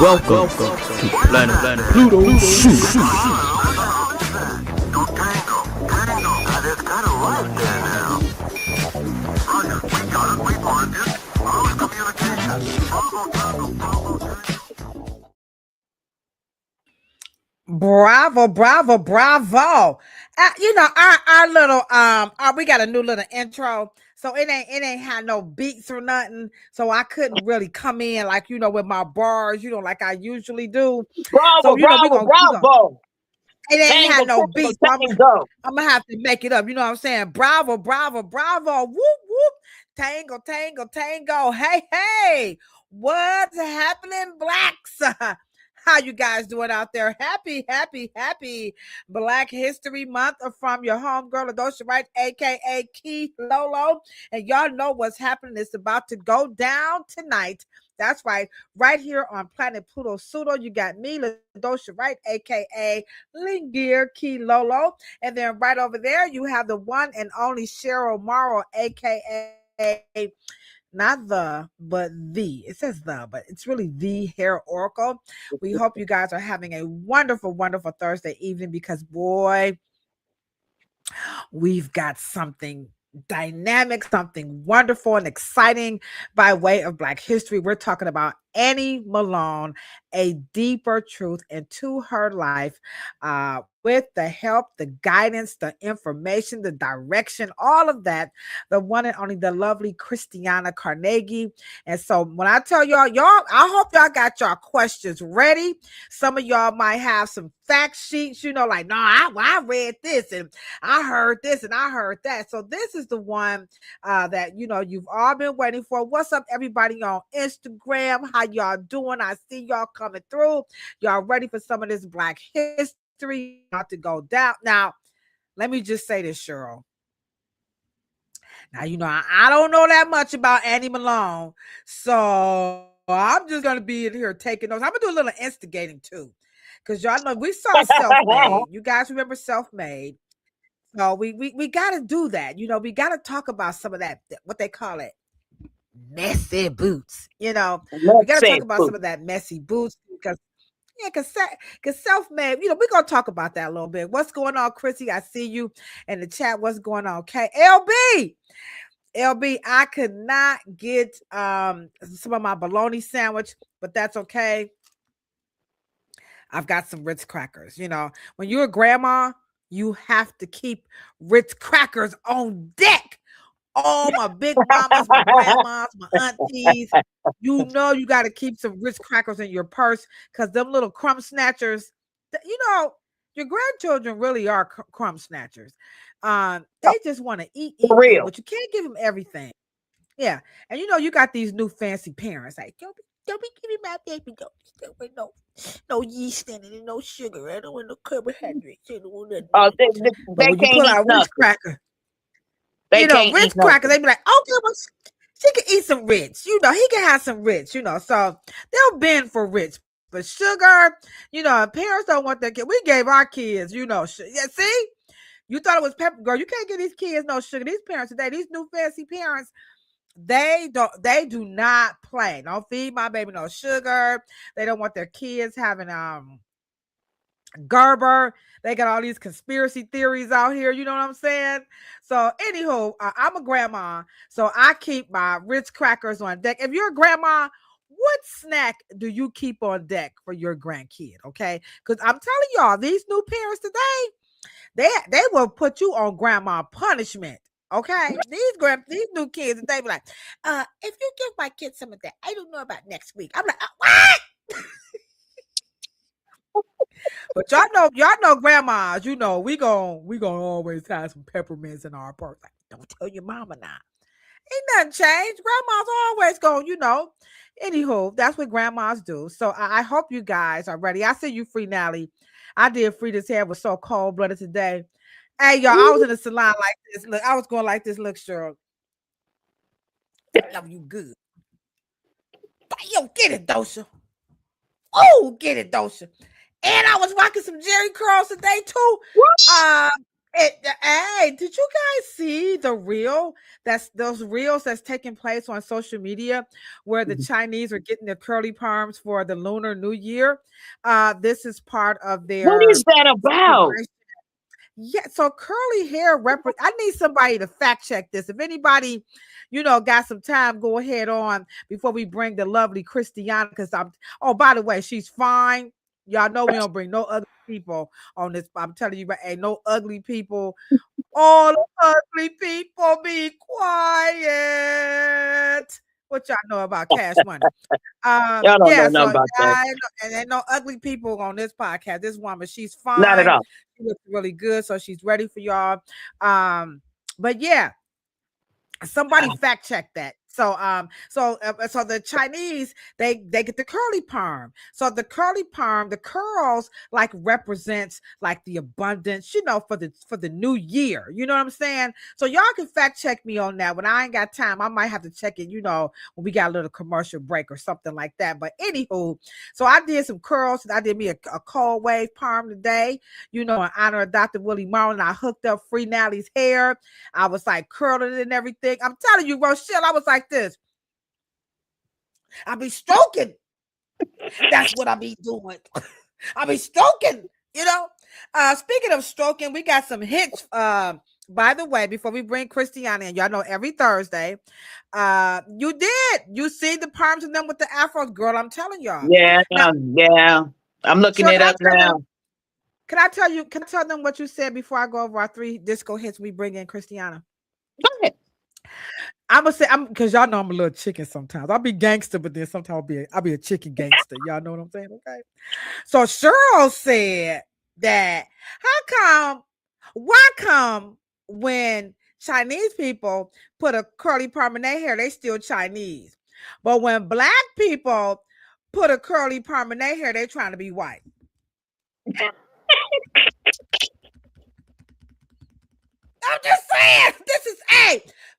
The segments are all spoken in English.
Welcome to Planet Pluto Pseudo. Bravo, bravo, bravo. Our little we got a new little intro. So it ain't had no beats or nothing. So I couldn't really come in like with my bars, like I usually do. Bravo, So bravo. it ain't had no Tango, beats. So tango. I'm gonna have to make it up. You know what I'm saying? Bravo, bravo, bravo. Whoop, whoop. Tango, tango, tango. Hey. What's happening, blacks? How you guys doing out there? Happy Black History Month from your homegirl, Adosha Wright, aka Key Lolo. And y'all know what's happening. It's about to go down tonight. That's right here on Planet Pluto Pseudo. You got me, Ladosha Wright, aka Lingear Key Lolo. And then right over there, you have the one and only Cheryl Morrow, aka not the, but the. It says the, but it's really the Hair Oracle. We hope you guys are having a wonderful, wonderful Thursday evening because, boy, we've got something dynamic, something wonderful and exciting by way of Black history. We're talking about Annie Malone, a deeper truth into her life with the help, the guidance, the information, the direction, all of that, the one and only, the lovely Kristiana Carnaghi. And so when I tell y'all, I hope y'all got y'all questions ready. Some of y'all might have some fact sheets, like, no, I read this and I heard this and I heard that. So this is the one that, you've all been waiting for. What's up, everybody on Instagram? How y'all doing? I see y'all coming through. Y'all ready for some of this Black history about to go down. Now, let me just say this, Cheryl. Now, I don't know that much about Annie Malone. So I'm just going to be in here taking notes. I'm going to do a little instigating too. Because y'all know we saw Self-Made. You guys remember Self-Made. So we got to do that. We got to talk about some of that, what they call it, messy boots. We got to talk about some of that messy boots because Self-Made, we're going to talk about that a little bit. What's going on, Chrissy? I see you in the chat. What's going on? Okay, LB, I could not get some of my bologna sandwich, but that's okay. I've got some Ritz crackers. When you're a grandma, you have to keep Ritz crackers on deck. All my big mamas, my grandmas, my aunties, you got to keep some Ritz crackers in your purse because them little crumb snatchers, your grandchildren really are crumb snatchers. They just want to eat, but you can't give them everything. Yeah. And you got these new fancy parents like, don't be giving my baby no yeast in it and no sugar. I don't want no carbohydrates. They when you pull out Ritz cracker, Ritz crackers, they be like, okay, well, she can eat some Ritz. He can have some Ritz. So they'll bend for Ritz. But sugar, parents don't want their kids. We gave our kids, yeah, see? You thought it was pepper, girl. You can't give these kids no sugar. These parents today, these new fancy parents, they do not play. Don't feed my baby no sugar. They don't want their kids having Gerber. They got all these conspiracy theories out here. You know what I'm saying? So anywho, I'm a grandma, so I keep my Ritz crackers on deck. If you're a grandma, what snack do you keep on deck for your grandkid? Okay, because I'm telling y'all, these new parents today, they will put you on grandma punishment. Okay, these new kids, they be like, if you give my kid some of that, I don't know about next week. I'm like, what? But y'all know grandmas, we gonna always have some peppermints in our purse. Like, don't tell your mama now. Ain't nothing changed. Grandma's always going, Anywho, that's what grandmas do. So I hope you guys are ready. I see you, Free Nally. I did free this hair was so cold-blooded today. Hey, y'all, I was in the salon like this. Look, I was going like this. Look, Cheryl. I love you good. Yo, get it, Dosha. Oh, get it, Dosha. And I was rocking some Jerry curls today, too. Hey, did you guys see the reel? That's those reels that's taking place on social media where the Chinese are getting their curly perms for the Lunar New Year. This is part of What their is that about? celebration. Yeah, so curly hair I need somebody to fact check this. If anybody, got some time, go ahead on before we bring the lovely Kristiana. Because by the way, she's fine. Y'all know we don't bring no ugly people on this. I'm telling you, but ain't no ugly people. All ugly people be quiet. What y'all know about Cash Money? Y'all don't know Yeah, nothing so about that. and ain't no ugly people on this podcast. This woman, she's Not at fine. all. She looks really good, so she's ready for y'all. But yeah, somebody fact check that. So so the Chinese, they get the curly perm. So the curly perm, the curls like represents like the abundance, for the new year. You know what I'm saying? So y'all can fact check me on that. When I ain't got time, I might have to check it, when we got a little commercial break or something like that. But anywho, so I did some curls. I did me a cold wave perm today, in honor of Dr. Willie Marlin. I hooked up Free Nallie's hair. I was like curling it and everything. I'm telling you, Rochelle, I was like this. I be stroking. That's what I be doing. I be stroking, Speaking of stroking, we got some hits. By the way, before we bring Kristiana in, y'all know every Thursday, you see the perms and them with the afros, girl. I'm telling y'all. Yeah, Now, yeah. I'm looking it up now. Can I tell them what you said before I go over our 3 disco hits we bring in Kristiana? Go ahead. I'm gonna say because y'all know I'm a little chicken sometimes. I'll be gangster, but then sometimes I'll be a chicken gangster. Y'all know what I'm saying? Okay. So Cheryl said that why come when Chinese people put a curly perm in their hair, they still Chinese. But when black people put a curly perm in their hair, they trying to be white. I'm just saying, this is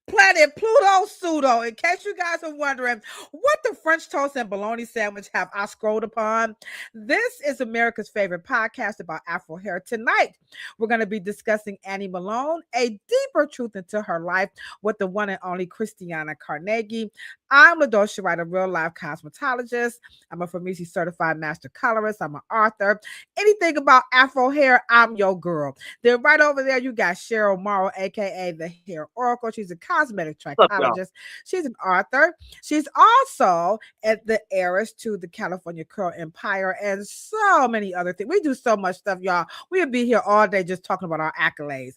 Planet Pluto Pseudo. In case you guys are wondering what the French toast and bologna sandwich have I scrolled upon, this is America's favorite podcast about Afro hair. Tonight, we're going to be discussing Annie Malone, a deeper truth into her life with the one and only Kristiana Carnaghi. I'm LaDosha Wright, a real-life cosmetologist. I'm a Famisi certified master colorist. I'm an author. Anything about Afro hair, I'm your girl. Then right over there, you got Cheryl Morrow, a.k.a. the Hair Oracle. She's a cosmetic trichologist. She's an author. She's also at the heiress to the California Curl Empire and so many other things. We do so much stuff, y'all. We'll be here all day just talking about our accolades.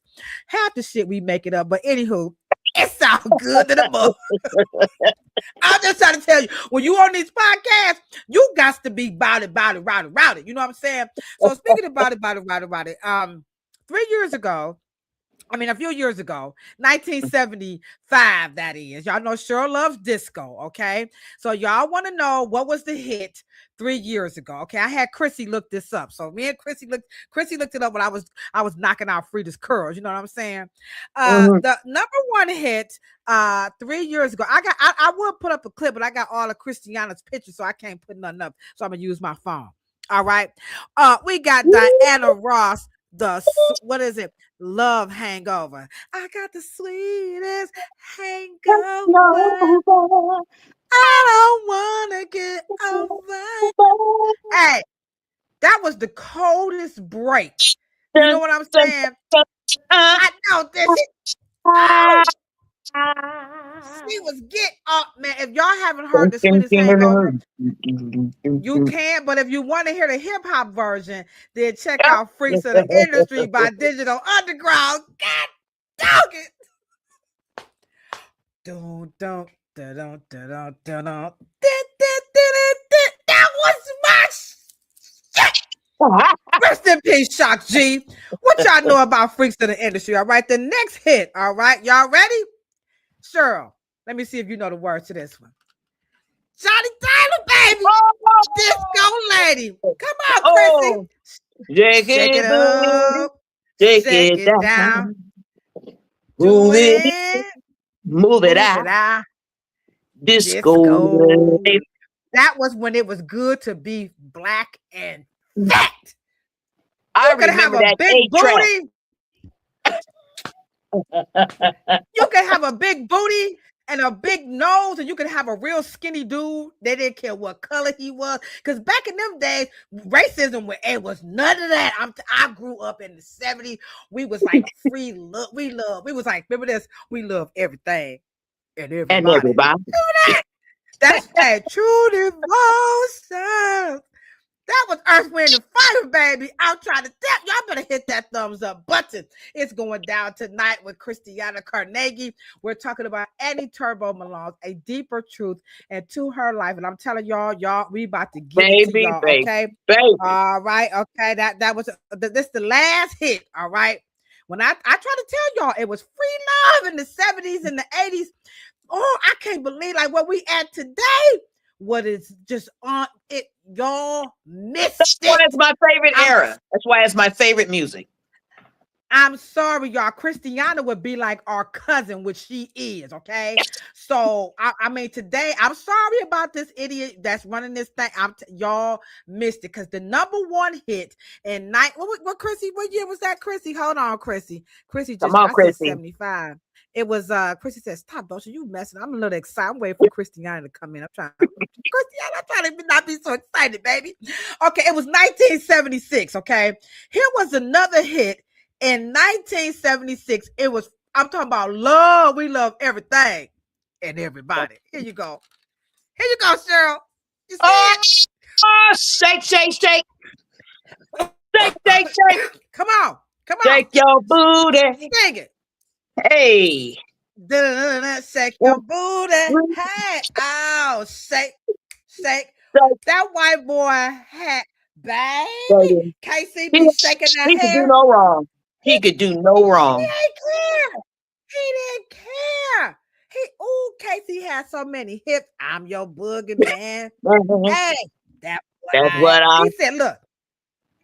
Half the shit we make it up. But anywho, it sounds good to the book. I'm just trying to tell you, when you on these podcasts, you got to be about it. You know what I'm saying? So speaking about it, 3 years ago, a few years ago, 1975, that is. Y'all know Cheryl loves disco, okay? So y'all want to know what was the hit 3 years ago, okay? I had Chrissy look this up. So me and Chrissy looked it up when I was knocking out Frida's curls, you know what I'm saying? The number one hit 3 years ago, I will put up a clip, but I got all of Kristiana's pictures, so I can't put nothing up. So I'm going to use my phone. All right. We got Diana Ross. What is it? Love Hangover. I got the sweetest hangover. I don't wanna get over. Hey, that was the coldest break. You know what I'm saying? I know this. She was get up, man. If y'all haven't heard the sweetest hangover, you can. But if you want to hear the hip hop version, then check out Freaks of the Industry by Digital Underground. God dog it. That was my shit. Rest in peace, Shock G. What y'all know about Freaks of the Industry? All right, the next hit. All right, y'all ready? Cheryl, let me see if you know the words to this one. Johnny Tyler, baby. Disco lady. Come on, Chrissy. Shake it up. Shake it down. Move it out. Disco. That was when it was good to be black and fat. I you could have a that big booty. You can have a big booty and a big nose, and you can have a real skinny dude. They didn't care what color he was, because back in them days, racism it was none of that. I grew up in the 70s. We was like free love. We was like, remember this? We love everything and everybody. And everybody. That's right. True devotion. That was Earth, Wind, and Fire, baby. I'm trying to tell y'all better hit that thumbs up button. It's going down tonight with Kristiana Carnaghi. We're talking about Annie Malone, a deeper truth into her life. And I'm telling y'all, we about to get it to y'all, okay? Baby. All right, okay. That was this the last hit, all right? When I try to tell y'all, it was free love in the 70s and the 80s. Oh, I can't believe like what we at today. What is just on it, y'all missed That's why it's my favorite era. That's why it's my favorite music. I'm sorry, y'all. Kristiana would be like our cousin, which she is, okay? So, I mean, today, I'm sorry about this idiot that's running this thing. Y'all missed it, because the #1 hit in night. What Chrissy? What year was that, Chrissy? Hold on, Chrissy. Chrissy just got 75. It was Chrissy says, "Stop, don't you messing." I'm a little excited. I'm waiting for Kristiana to come in. I'm trying to not be so excited, baby. Okay, it was 1976. Okay, here was another hit in 1976. It was, I'm talking about love. We love everything and everybody. Here you go. Here you go, Cheryl. You see it? Oh, shake, shake, shake. Shake, shake, shake. Come on. Shake your booty. Sing it. Hey. Shake your booty. Hey. Oh, shake. That white boy had, baby. Casey be shaking that hair. He could do no wrong. He could do no wrong. He didn't care. Casey had so many hits. I'm your boogie man. Hey, that's what I am. He said, look,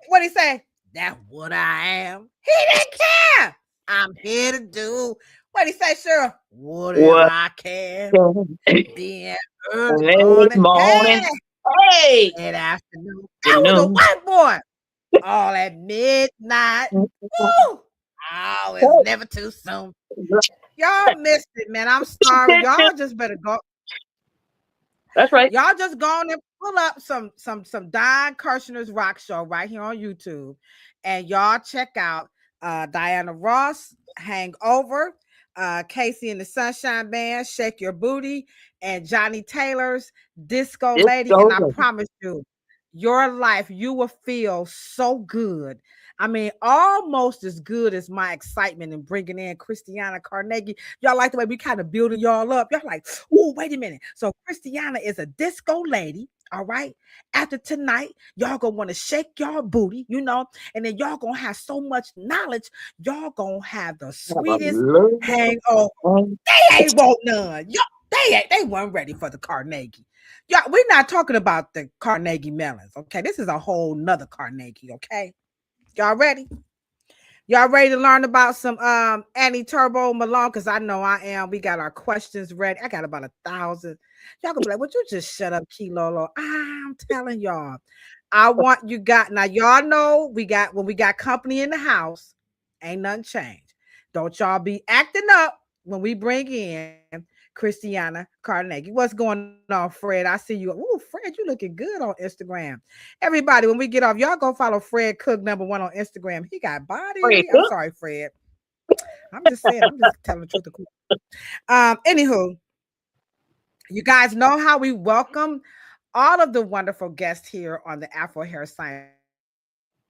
what he say? That's what I am. He didn't care. I'm here to do what he say, Cheryl. Whatever I can. Then early morning. Hey. And afternoon. That was a white boy. All at midnight. Woo! Oh, it's never too soon. Y'all missed it, man. I'm sorry. Y'all just better go. That's right. Y'all just go on and pull up some Don Kirshner's Rock Show right here on YouTube, and y'all check out Diana Ross, Hangover, Casey and the Sunshine Band, Shake Your Booty, and Johnny Taylor's Disco Lady. And I promise you, your life, you will feel so good. I mean, almost as good as my excitement in bringing in Kristiana Carnaghi. Y'all like the way we kind of building y'all up. Y'all like, oh, wait a minute. So Kristiana is a disco lady. All right. After tonight, y'all gonna want to shake y'all booty, you know, and then y'all gonna have so much knowledge. Y'all gonna have the sweetest hangover. They ain't want none. They weren't ready for the Carnaghi. Y'all, we're not talking about the Carnaghi melons. Okay, this is a whole nother Carnaghi. Okay, y'all ready? Y'all ready to learn about some Annie Malone? Because I know I am. We got our questions ready. I got about 1,000. Y'all gonna be like, would you just shut up, Kilolo? I'm telling y'all. I want you got now. Y'all know when we got company in the house, ain't nothing changed. Don't y'all be acting up when we bring in Kristiana Carnaghi. What's going on, Fred? I see you. Oh, Fred, you looking good on Instagram. Everybody, when we get off, y'all go follow Fred Cook #1 on Instagram. He got body. I'm sorry, Fred. I'm just saying. I'm just telling the truth. Anywho, you guys know how we welcome all of the wonderful guests here on the Afro Hair Science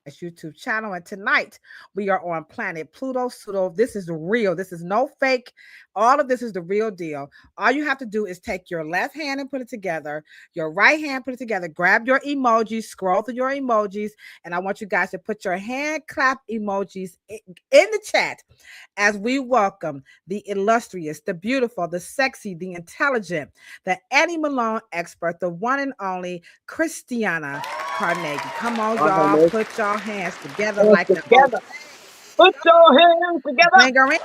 YouTube channel, and tonight we are on Planet Pluto Pseudo. This is real. This is no fake. All of this is the real deal. All you have to do is take your left hand and put it together, your right hand, put it together, grab your emojis, scroll through your emojis, and I want you guys to put your hand clap emojis in the chat as we welcome the illustrious, the beautiful, the sexy, the intelligent, the Annie Malone expert, the one and only Kristiana Carnaghi. Come on, y'all. Put your hands together like together. Put your hands together. Finger in.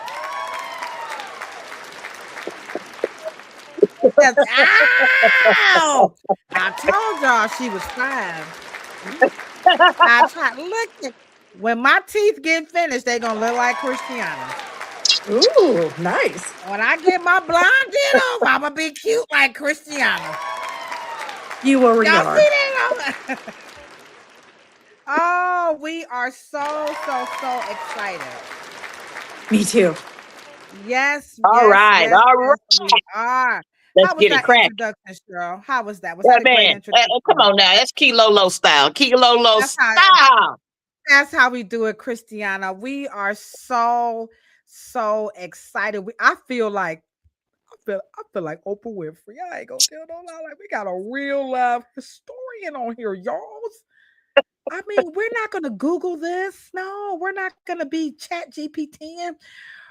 Ow! I told y'all she was fine. I tried. Look, when my teeth get finished, they're gonna look like Kristiana. Ooh, nice. When I get my blonde off, I'm going to be cute like Kristiana. You already Y'all are. see that? Oh, we are so excited. Me too. Yes, All yes, right, yes, all right. yes, we are. Let's How was get it that cracked. introduction, Cheryl? How was that? Was Yeah, that a great man. introduction? Come on now. That's Kilolo style. Kilolo That's how style. that's how we do it, Kristiana. We are so excited. I feel like like Oprah Winfrey. I ain't gonna tell no lie. Like we got a real live historian on here, y'all. I mean, we're not gonna Google this. No, we're not gonna be Chat GPT.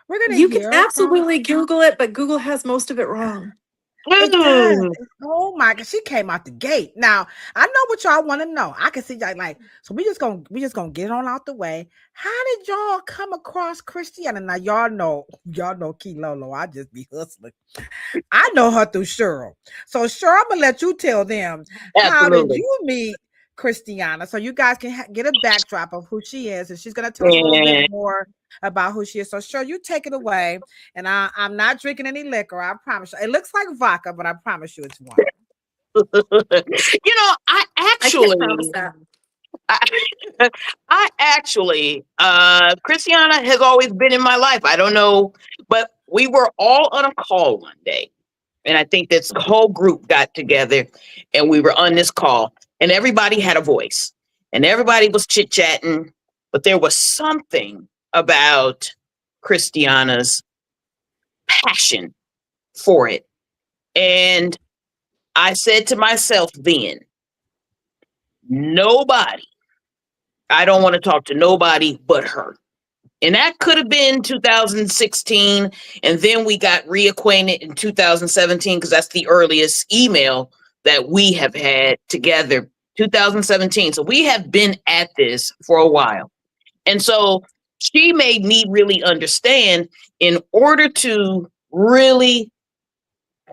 We're gonna You can hear from absolutely Google it, but Google has most of it wrong. it does. Mm. Oh my god, she came out the gate. Now I know what y'all want to know. I can see like so we just gonna get it on out the way. How did y'all come across Kristiana? Now y'all know Key Lolo. I just be hustling. I know her through Cheryl. So Cheryl, I'm gonna let you tell them how did Absolutely. you meet Kristiana, so you guys can get a backdrop of who she is, and she's gonna tell us a little bit And more about who she is. So Cheryl, you take it away, and I'm not drinking any liquor. I promise you. It looks like vodka, but I promise you it's wine. I I can't promise actually, that. I, I actually, Christiana has always been in my life. I don't know, but we were all on a call one day. And I think this whole group got together and we were on this call and everybody had a voice and everybody was chit chatting, but there was something about Christiana's passion for it. And I said to myself then, nobody, I don't want to talk to nobody but her. And that could have been 2016. And then we got reacquainted in 2017, because that's the earliest email that we have had together, 2017. So we have been at this for a while. And so she made me really understand, in order to really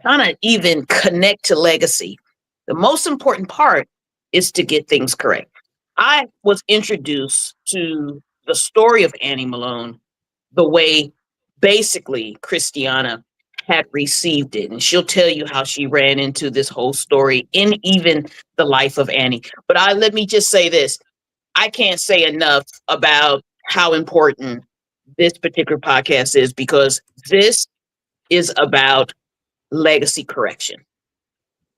kind of even connect to legacy, the most important part is to get things correct. I was introduced to the story of Annie Malone the way basically Christiana had received it. And she'll tell you how she ran into this whole story in even the life of Annie. But let me just say this. I can't say enough about how important this particular podcast is, because this is about legacy correction.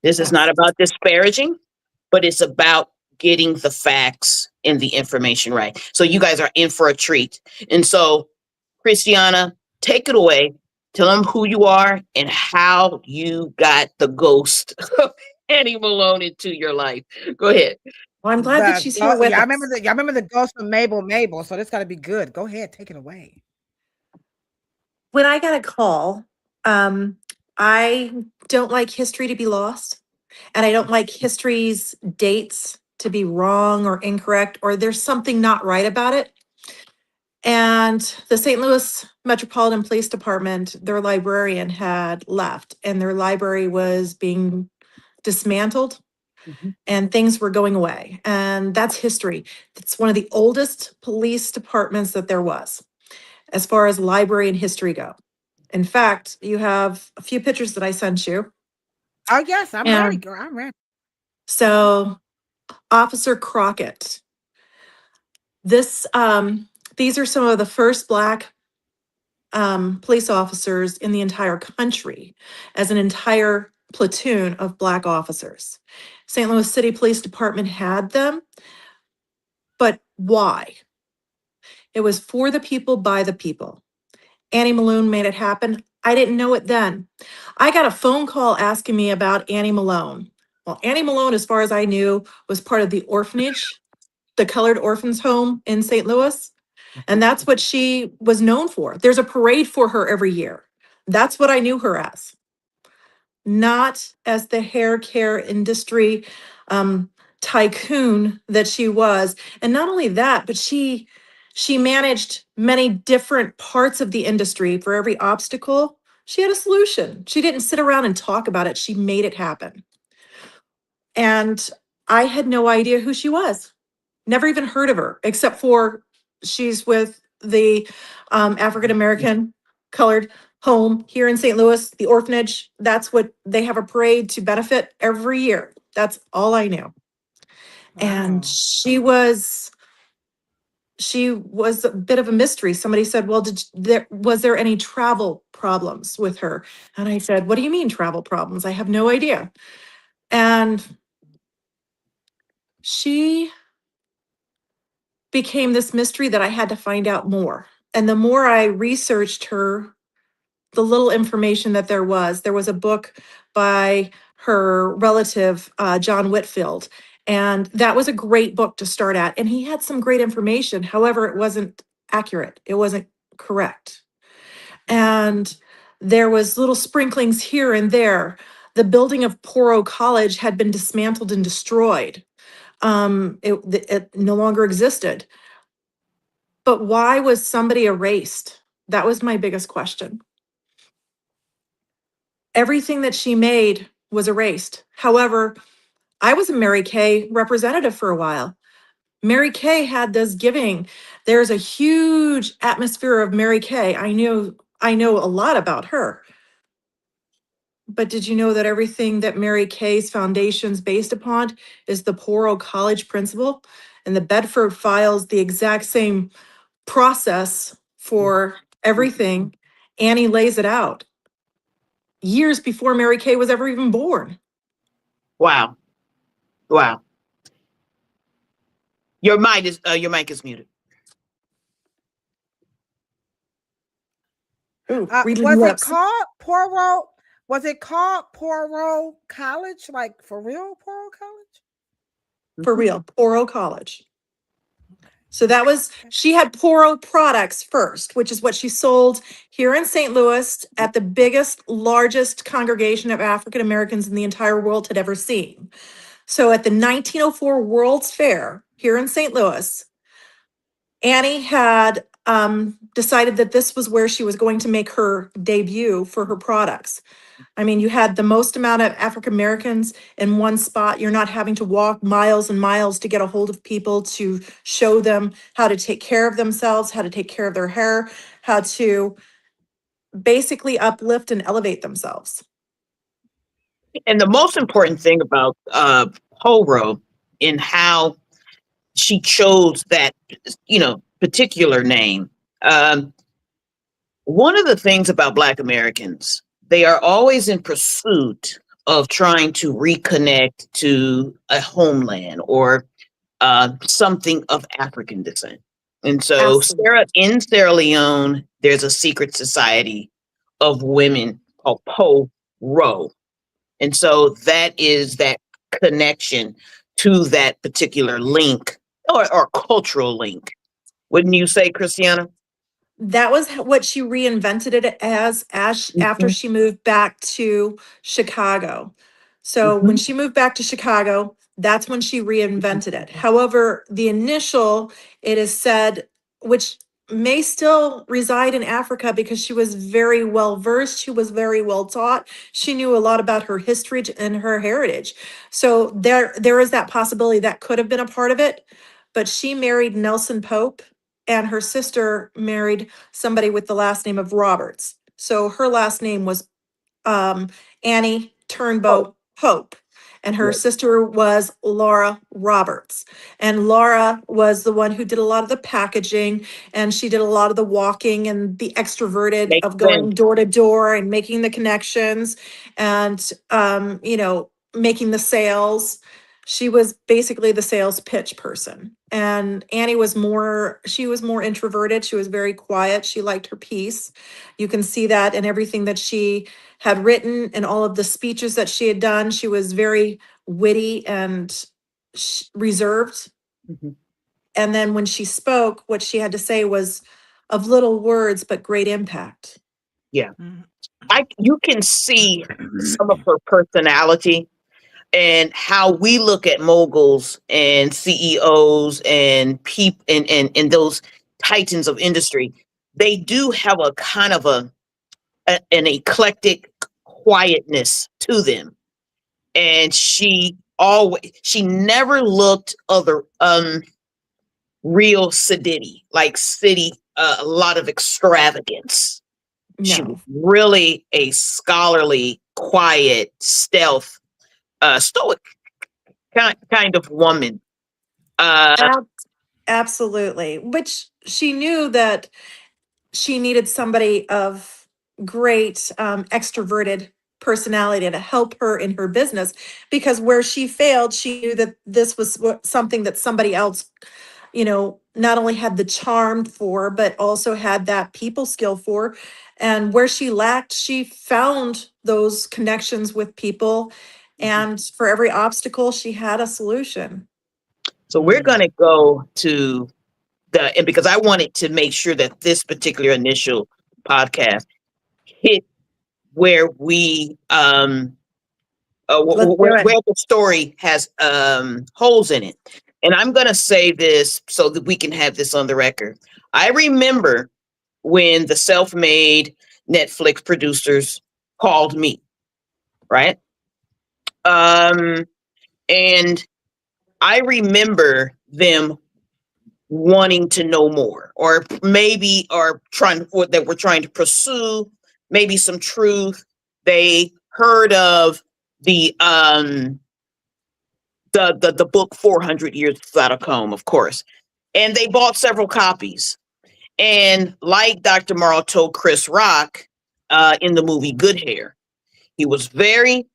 This is not Yes. about disparaging, but it's about getting the facts and the information right. So you guys are in for a treat. And so, Christiana, take it away. Tell them who you are and how you got the ghost of Annie Malone into your life. Go ahead. Well, I'm glad that she's here with us. Y'all remember the ghost of Mabel. So this got to be good. Go ahead, take it away. When I got a call, I don't like history to be lost, and I don't like history's dates to be wrong or incorrect, or there's something not right about it. And the St. Louis Metropolitan Police Department, their librarian had left, and their library was being dismantled and things were going away. And that's history. It's one of the oldest police departments that there was, as far as library and history go. In fact, you have a few pictures that I sent you. Oh yes, I'm ready, And girl. I'm ready. so, Officer Crockett, this these are some of the first Black police officers in the entire country, as an entire platoon of Black officers. St. Louis City Police Department had them, but why? It was for the people, by the people. Annie Malone made it happen. I didn't know it then. I got a phone call asking me about Annie Malone. Well, Annie Malone, as far as I knew, was part of the orphanage, the Colored Orphans Home in St. Louis. And that's what she was known for. There's a parade for her every year. That's what I knew her as, not as the hair care industry tycoon that she was. And not only that, but she managed many different parts of the industry. For every obstacle, she had a solution. She didn't sit around and talk about it. She made it happen. And I had no idea who she was. Never even heard of her, except for she's with the African American colored home here in St. Louis, the orphanage. That's what they have, a parade to benefit every year. That's all I knew. And Wow. she was a bit of a mystery. Somebody said, well, was there any travel problems with her? And I said, what do you mean travel problems? I have no idea. And she became this mystery that I had to find out more. And the more I researched her, the little information that there was a book by her relative, John Whitfield. And that was a great book to start at. And he had some great information. However, it wasn't accurate. It wasn't correct. And there was little sprinklings here and there. The building of Poro College had been dismantled and destroyed. It no longer existed. But why was somebody erased? That was my biggest question. Everything that she made was erased. However, I was a Mary Kay representative for a while. Mary Kay had this giving. There's a huge atmosphere of Mary Kay. I know a lot about her. But did you know that everything that Mary Kay's foundation is based upon is the Poro College principle? And the Bedford files the exact same process for everything. Annie lays it out years before Mary Kay was ever even born. Wow. Wow. Your mic is muted. Ooh, Was reading it lips. called Poro? Was it called Poro College? Like for real, Poro College? For real, Poro College. So that was, she had Poro products first, which is what she sold here in St. Louis at the biggest, largest congregation of African Americans in the entire world had ever seen. So at the 1904 World's Fair here in St. Louis, Annie had decided that this was where she was going to make her debut for her products. I mean, you had the most amount of African Americans in one spot. You're not having to walk miles and miles to get a hold of people to show them how to take care of themselves, how to take care of their hair, how to basically uplift and elevate themselves. And the most important thing about Poro in how she chose that, particular name. One of the things about Black Americans, they are always in pursuit of trying to reconnect to a homeland or something of African descent. And so in Sierra Leone, there's a secret society of women called Poro. And so that is that connection to that particular link or cultural link. Wouldn't you say, Kristiana? That was what she reinvented it as after she moved back to Chicago. So when she moved back to Chicago, that's when she reinvented it. However, the initial, it is said, which may still reside in Africa because she was very well versed, she was very well taught, she knew a lot about her history and her heritage. So there is that possibility that could have been a part of it, but she married Nelson Pope, and her sister married somebody with the last name of Roberts. So her last name was Annie Turnbow Pope, and her sister was Laura Roberts. And Laura was the one who did a lot of the packaging, and she did a lot of the walking and the extroverted Makes of going sense. door to door and making the connections and making the sales. She was basically the sales pitch person. And Annie was more introverted. She was very quiet. She liked her peace. You can see that in everything that she had written and all of the speeches that she had done. She was very witty and reserved. And then when she spoke, what she had to say was of little words, but great impact. Yeah. You can see some of her personality and how we look at moguls and CEOs and people and those titans of industry. They do have a kind of an eclectic quietness to them. And she never looked other real sedity, like a lot of extravagance. She was No. really a scholarly, quiet, stealth, stoic kind of woman. Ab- Absolutely. Which she knew that she needed somebody of great extroverted personality to help her in her business, because where she failed, she knew that this was something that somebody else, not only had the charm for, but also had that people skill for. And where she lacked, she found those connections with people. And for every obstacle, she had a solution. So we're going to go to and because I wanted to make sure that this particular initial podcast hit where we Let's do where it. the story has holes in it. And I'm going to say this so that we can have this on the record. I remember when the self-made Netflix producers called me, right? And I remember them wanting to know more, or maybe or trying what that we're trying to pursue, maybe some truth. They heard of the book 400 Years Without a Comb, of course, and they bought several copies. And like Dr. Morrow told Chris Rock in the movie Good Hair, he was very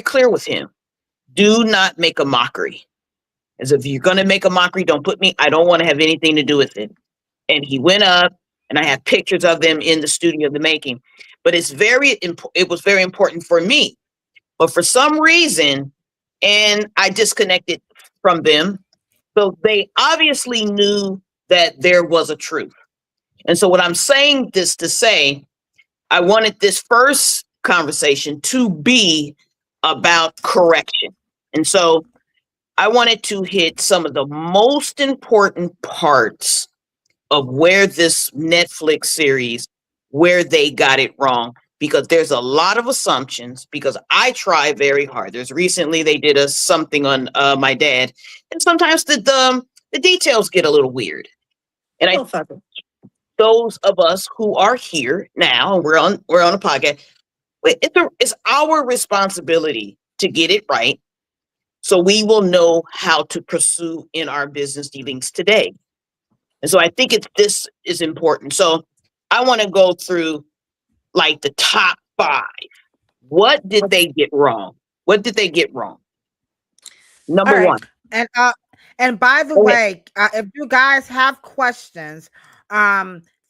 clear with him. Do not make a mockery. As if you're going to make a mockery, don't put me, I don't want to have anything to do with it. And he went up, and I have pictures of them in the studio of the making. But it was very important for me. But for some reason, and I disconnected from them. So they obviously knew that there was a truth. And so what I'm saying this to say, I wanted this first conversation to be about correction. And so I wanted to hit some of the most important parts of where this Netflix series, where they got it wrong, because there's a lot of assumptions, because I try very hard. Recently they did something on my dad, and sometimes the details get a little weird. And those of us who are here now, and we're on a podcast, it's our responsibility to get it right, so we will know how to pursue in our business dealings today. And so I think this is important. So I want to go through like the top 5. What did they get wrong? What did they get wrong? Number 1. And by the way, if you guys have questions,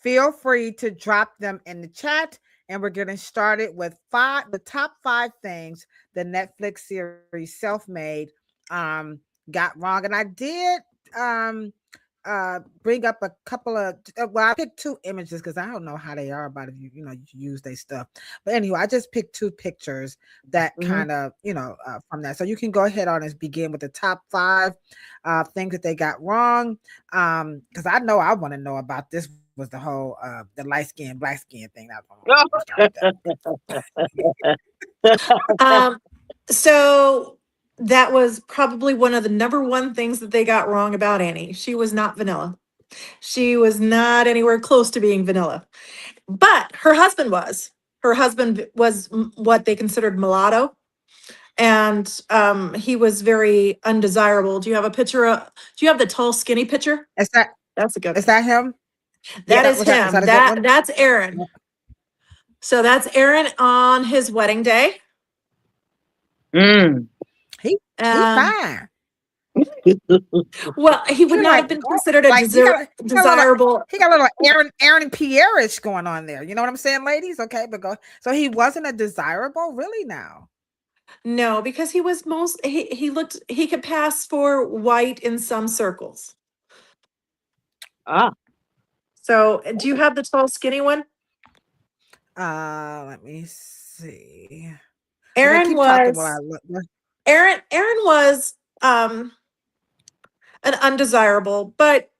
feel free to drop them in the chat. And we're getting started with the top 5 things the Netflix series Self-Made got wrong. And I did bring up a couple of I picked 2 images because I don't know how they are about if you use their stuff. But anyway, I just picked 2 pictures that kind of from that. So you can go ahead on and begin with the top 5 things that they got wrong. Because I know I want to know about this was the whole the light skin, black skin thing. So that was probably one of the number 1 things that they got wrong about Annie. She was not vanilla. She was not anywhere close to being vanilla. But her husband was. Her husband was what they considered mulatto. And he was very undesirable. Do you have a picture do you have the tall, skinny picture? That's a good one. Is that him? That is him. That's Aaron. So that's Aaron on his wedding day. He's fine. Well, he would not have been considered a desirable. He got a little Aaron and Pierre-ish going on there. You know what I'm saying, ladies? Okay, but so he wasn't a desirable, really? Now, no, because he was he could pass for white in some circles. So do you have the tall, skinny one? Let me see. Aaron was an undesirable, but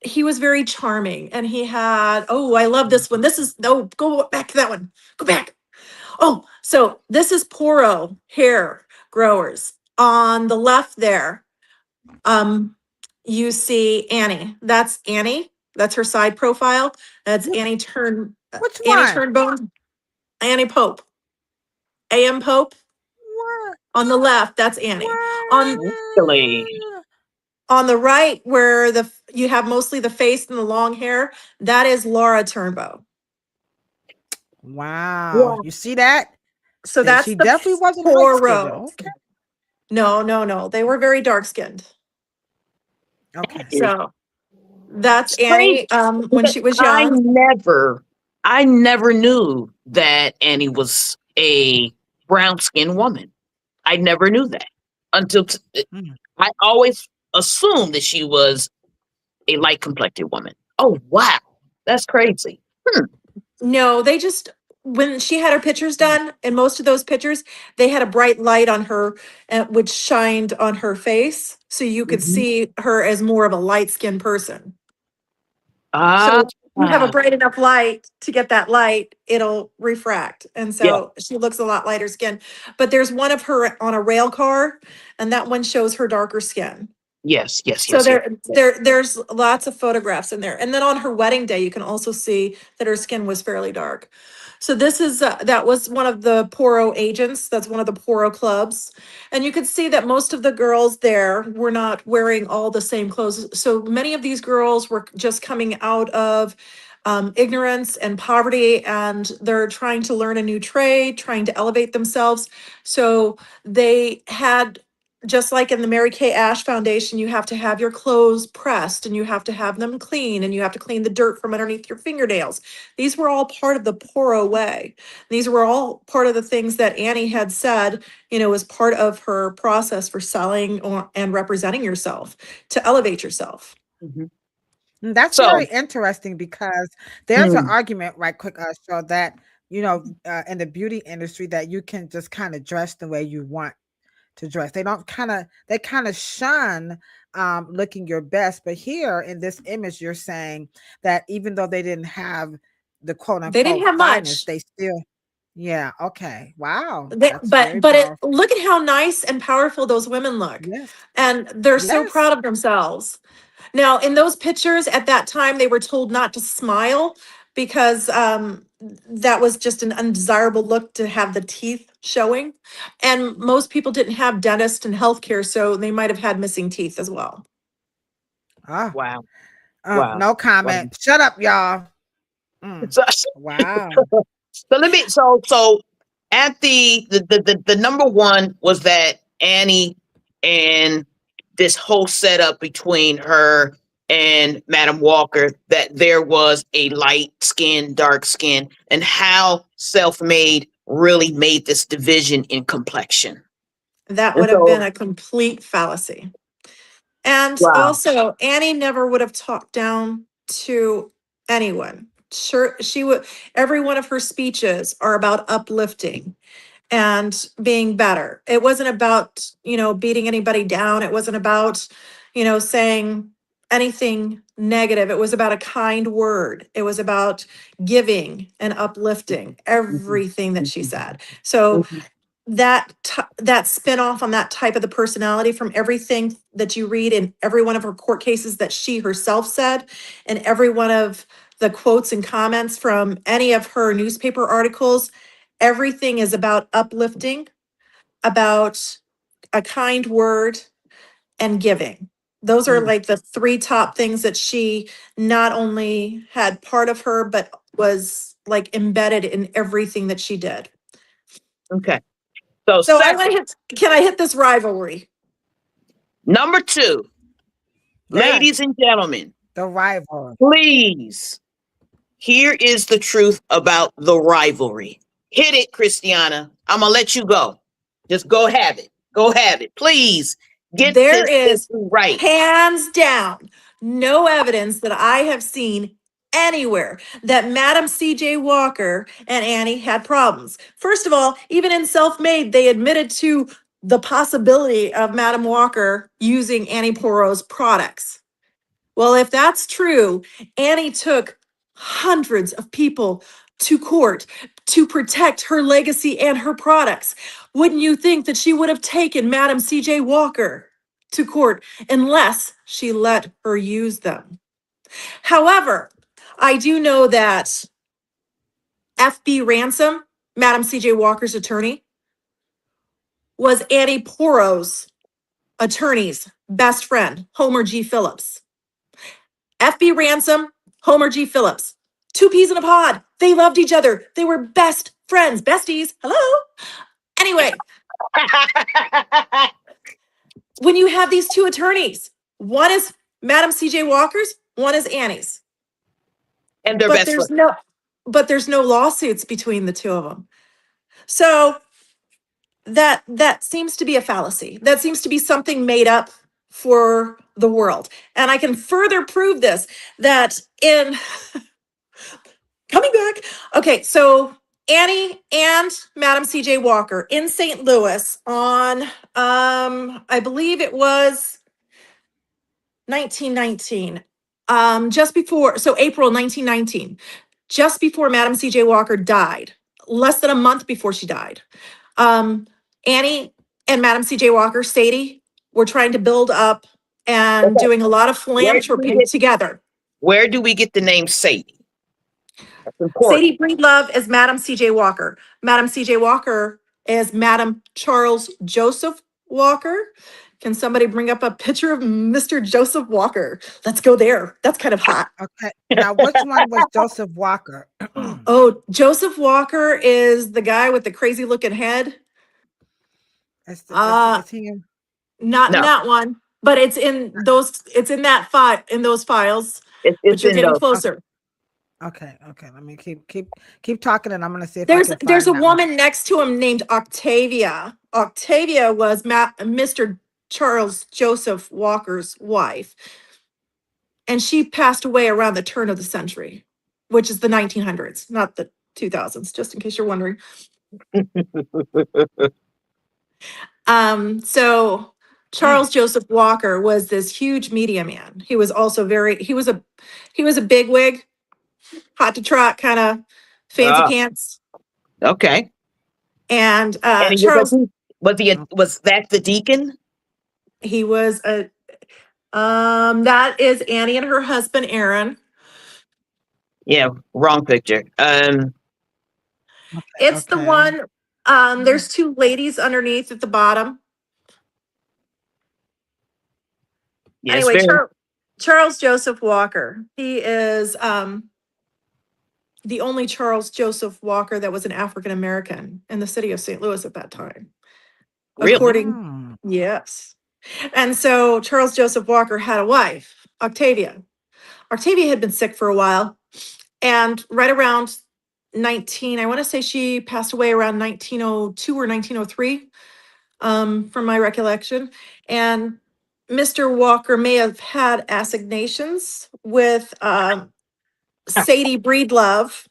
he was very charming, and he had, I love this one. Go back to that one. Go back. So this is Poro hair growers. On the left there, you see Annie. That's Annie. That's her side profile. That's Annie turned Which Annie one? Turnbone, Annie Pope, A.M. Pope What? on the left. That's Annie. On Really? on the right, where you have mostly the face and the long hair, that is Laura Turnbow. Wow. Yeah. You see that? So That that's she the definitely wasn't light skinned Poro. though. Okay. No. They were very dark skinned. Okay. So that's It's crazy Annie when because she was young. I never knew that Annie was a brown skinned woman. I never knew that until Mm. I always assumed that she was a light complected woman. Oh wow, that's crazy. No, they just when she had her pictures Mm. done, and most of those pictures, they had a bright light on her, which shined on her face, so you could Mhm. see her as more of a light skinned person. Ah, So you have a bright enough light to get that light, it'll refract. And yeah, so she looks a lot lighter skin. But there's one of her on a rail car, and that one shows her darker skin. yes, yes, So yes, yes. there's lots of photographs in there. And then on her wedding day, you can also see that her skin was fairly dark. So this is that was one of the Poro agents. That's one of the Poro clubs. And you could see that most of the girls there were not wearing all the same clothes. So many of these girls were just coming out of ignorance and poverty, and they're trying to learn a new trade, trying to elevate themselves. So they had, just like in the Mary Kay Ash Foundation, you have to have your clothes pressed and you have to have them clean and you have to clean the dirt from underneath your fingernails. These were all part of the Poro way. These were all part of the things that Annie had said, was part of her process for selling and representing yourself to elevate yourself. Mhm. That's very So, interesting because there's an mm, argument, right quick, so that, in the beauty industry that you can just kind of dress the way you want to dress. They kind of shun looking your best. But here in this image, you're saying that even though they didn't have the quote They didn't unquote have finest, much. they still, yeah, okay. Wow. They, That's but very but it, powerful. look at how nice and powerful those women look. Yes. And they're so Yes. proud of themselves. Now, in those pictures at that time, they were told not to smile because that was just an undesirable look to have the teeth showing. And most people didn't have dentists and healthcare, so they might have had missing teeth as well. Ah, wow, wow, no wow. comment. Shut up, y'all. Mm. So, Wow. so at the number one was that Annie and this whole setup between her and Madam Walker, that there was a light skin, dark skin, and how self-made really made this division in complexion. That And would have been so, a complete fallacy. And wow. also, Annie never would have talked down to anyone. Sure, she would, every one of her speeches are about uplifting and being better. It wasn't about, beating anybody down. It wasn't about, saying anything negative. It was about a kind word. It was about giving and uplifting Mhm, everything that she mhm, said. So mhm. that spin off on that type of the personality from everything that you read in every one of her court cases that she herself said, and every one of the quotes and comments from any of her newspaper articles, everything is about uplifting, about a kind word, and giving. Those are Mm, like the three top things that she not only had part of her, but was like embedded in everything that she did. okay. So So I want second, to hit, can I hit this rivalry? number two, Yes. ladies and gentlemen, The rival. please. Here is the truth about the rivalry. Hit it, Kristiana. I'm gonna let you go. Just go have it. Go have it. Please get There this is right. hands down no evidence that I have seen anywhere that Madam C.J. Walker and Annie had problems. First of all, even in Self Made, they admitted to the possibility of Madam Walker using Annie Poro's products. Well, if that's true, Annie took hundreds of people to court to protect her legacy and her products. Wouldn't you think that she would have taken Madam C.J. Walker to court unless she let her use them? However, I do know that F.B. Ransom, Madam C.J. Walker's attorney, was Annie Porro's attorney's best friend, Homer G. Phillips. F.B. Ransom, Homer G. Phillips. Two peas in a pod. They loved each other. They were best friends, besties. Hello? Anyway, when you have these two attorneys, one is Madam C.J. Walker's, one is Annie's. And they're But best there's friends. there's no lawsuits between the two of them. So that seems to be a fallacy. That seems to be something made up for the world. And I can further prove this, that in coming back. Okay, so Annie and Madam C.J. Walker in St. Louis on I believe it was 1919. Just before, so April 1919, just before Madam C.J. Walker died, less than a month before she died. Annie and Madam C.J. Walker, Sadie, were trying to build up and Okay. doing a lot of philanthropy together. Where do we get the name Sadie? That's important. Sadie Breedlove is Madam C.J. Walker. Madam C.J. Walker is Madam Charles Joseph Walker. Can somebody bring up a picture of Mr. Joseph Walker? Let's go there. That's kind of hot. Okay. Now, which one was Joseph Walker? Oh, Joseph Walker is the guy with the crazy looking head. Is he in? Not in No. that one, but it's in those. It's in that file, in those files. It's But you're in getting those. closer. Okay. Let me keep talking, and I'm gonna see if I can find There's a that woman next to him named Octavia. Octavia was Mr. Charles Joseph Walker's wife, and she passed away around the turn of the century, which is the 1900s, not the 2000s. Just in case you're wondering. So Charles Joseph Walker was this huge media man. He was also he was a bigwig, hot to trot, kind of fancy Ah. pants. Okay. And And Charles, was that the deacon? he was a that is Annie and her husband Aaron. Yeah, wrong picture. It's the one. There's two ladies underneath at the bottom. Yes, Anyway, very. Charles Joseph Walker. He is the only Charles Joseph Walker that was an African American in the city of St. Louis at that time. Really? Yes. And so Charles Joseph Walker had a wife, Octavia. Octavia had been sick for a while. And right around I want to say she passed away around 1902 or 1903, from my recollection. And Mr. Walker may have had assignations with Sadie Breedlove.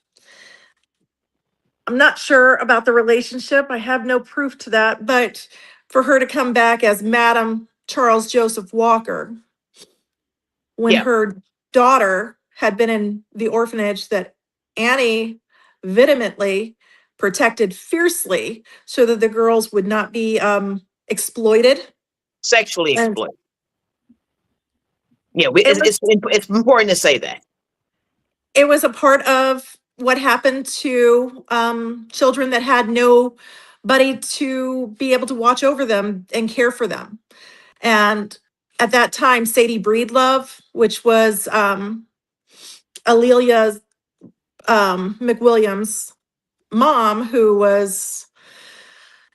I'm not sure about the relationship. I have no proof to that, but for her to come back as Madam Charles Joseph Walker when Yeah. her daughter had been in the orphanage that Annie vehemently protected fiercely so that the girls would not be exploited. Sexually And exploited. Yeah, it's important to say that. it was a part of what happened to children that had nobody to be able to watch over them and care for them. And at that time, Sadie Breedlove, which was Alelia McWilliams' mom, who was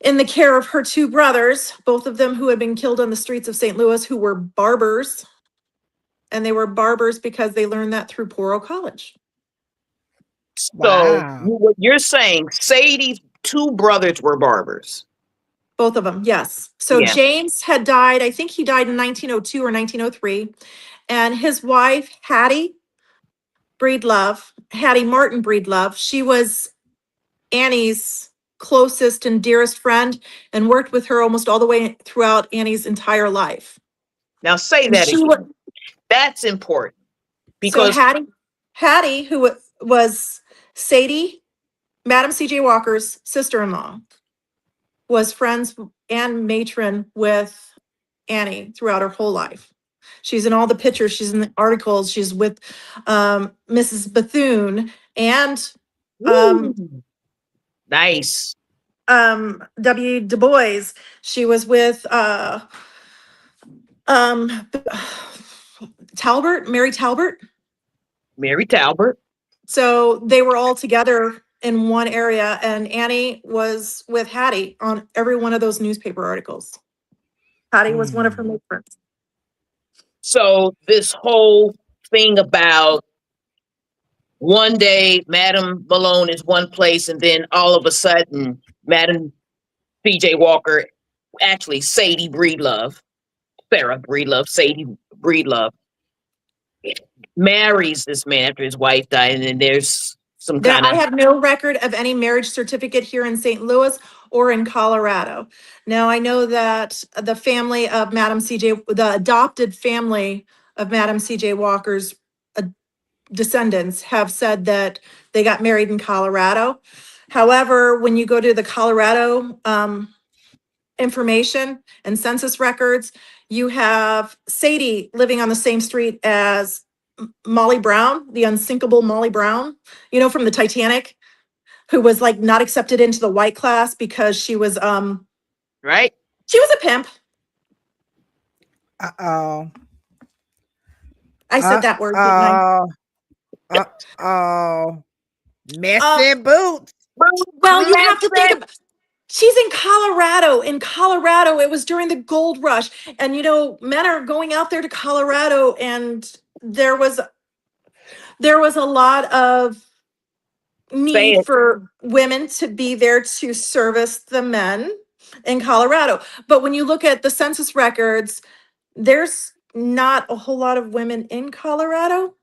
in the care of her two brothers, both of them who had been killed on the streets of St. Louis, who were barbers. And they were barbers because they learned that through Poro College. So what you're saying, Sadie's two brothers were barbers. Both of them, yes. So Yeah. James had died, I think he died in 1902 or 1903. And his wife, Hattie Martin Breedlove, she was Annie's closest and dearest friend and worked with her almost all the way throughout Annie's entire life. Now say And that she again. That's important. Because so Hattie, who was Sadie, Madam C.J. Walker's sister-in-law, was friends and matron with Annie throughout her whole life. She's in all the pictures. She's in the articles. She's with Mrs. Bethune and Um, Woo. Nice. W. Du Bois. She was with Talbert, Mary Talbert. Mary Talbert. So they were all together in one area, and Annie was with Hattie on every one of those newspaper articles. Hattie was one of her matrons. So this whole thing about one day Madam Malone is one place, and then all of a sudden Madam C.J. Walker, actually Sadie Breedlove, Sarah Breedlove, Sadie Breedlove, marries this man after his wife died, and then there's some There, kind I of have no record of any marriage certificate here in St. Louis or in Colorado. Now, I know that the family of Madam C.J., the adopted family of Madam C.J. Walker's descendants have said that they got married in Colorado. However, when you go to the Colorado information and census records, you have Sadie living on the same street as Molly Brown, the unsinkable Molly Brown, you know, from the Titanic, who was like not accepted into the white class because she was right. a pimp. Uh-oh. I said that word, didn't I? Uh-oh. Messy boots. Well, you have to think about, she's in Colorado. In Colorado, it was during the gold rush. And, you know, men are going out there to Colorado, and there was a lot of need for women to be there to service the men in Colorado. But when you look at the census records, there's not a whole lot of women in Colorado.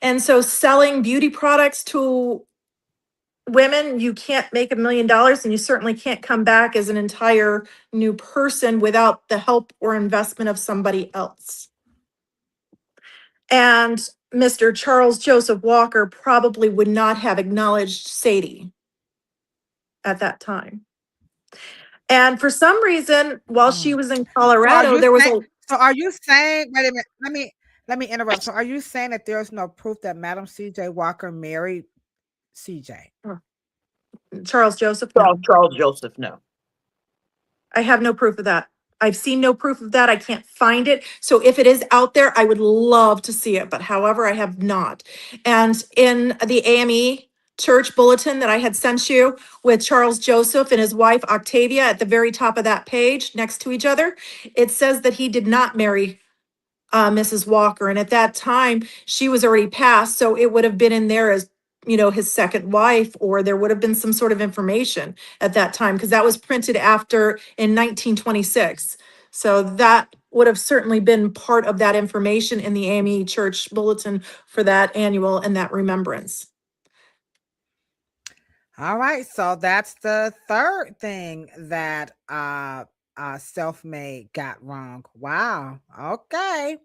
And so selling beauty products to women, you can't make $1 million, and you certainly can't come back as an entire new person without the help or investment of somebody else. And Mr. Charles Joseph Walker probably would not have acknowledged Sadie at that time. And for some reason, while she was in Colorado, there was a. So are you saying, wait a minute, let me interrupt. So are you saying that there's no proof that Madam C.J. Walker married C.J.? Charles Joseph? No. Charles Joseph, no. I have no proof of that. I've seen no proof of that. I can't find it. So if it is out there, I would love to see it. But however, I have not. And in the AME church bulletin that I had sent you with Charles Joseph and his wife Octavia at the very top of that page next to each other, it says that he did not marry Mrs. Walker. And at that time, she was already passed. So it would have been in there as, you know, his second wife, or there would have been some sort of information at that time, because that was printed after in 1926. So that would have certainly been part of that information in the AME church bulletin for that annual and that remembrance. All right. So that's the third thing that Self-Made got wrong. Wow. Okay.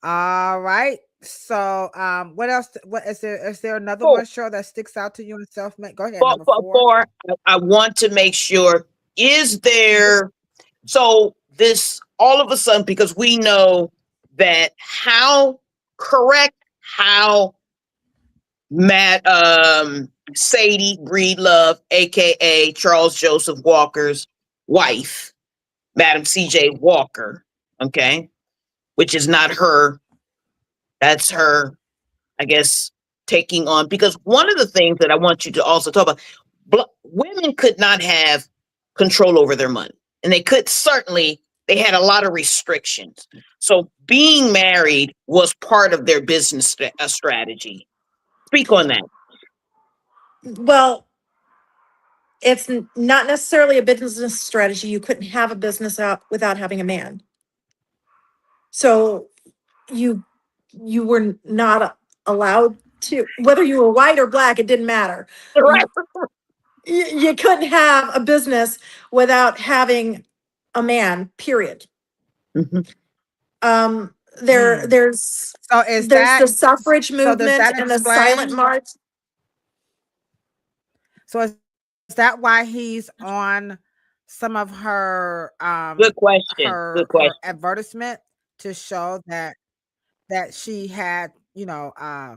All right. So what else? What is there another one show that sticks out to you in Self-Made? Go ahead. Number four. I want to make sure, is there, so this all of a sudden, because we know that how Sadie Breedlove, aka Charles Joseph Walker's wife, Madam C.J. Walker, okay, which is not her, that's her, I guess, taking on, because one of the things that I want you to also talk about, women could not have control over their money, and they had a lot of restrictions. So being married was part of their business strategy. Speak on that. Well, it's not necessarily a business strategy. You couldn't have a business out without having a man. So you were not allowed to, whether you were white or black, it didn't matter. Right. You couldn't have a business without having a man, period. Mm-hmm. There's the suffrage movement and the silent march. So is that why he's on some of her Good question. her advertisement, to show that she had,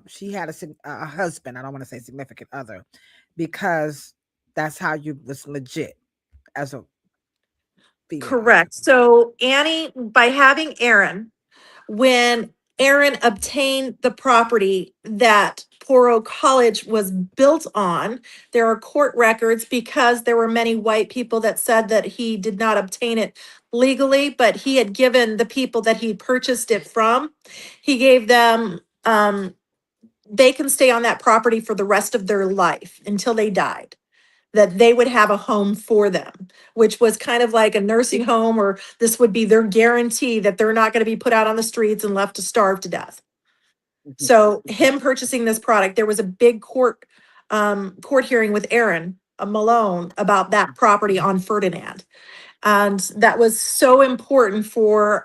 she had a husband. I don't want to say significant other, because that's how you was legit as a female. Correct. So Annie, by having Aaron, when Aaron obtained the property that Poro College was built on, there are court records because there were many white people that said that he did not obtain it legally, but he had given the people that he purchased it from, he gave them, they can stay on that property for the rest of their life until they died, that they would have a home for them, which was kind of like a nursing home, or this would be their guarantee that they're not going to be put out on the streets and left to starve to death. So him purchasing this product, there was a big court hearing with Aaron Malone about that property on Ferdinand. And that was so important for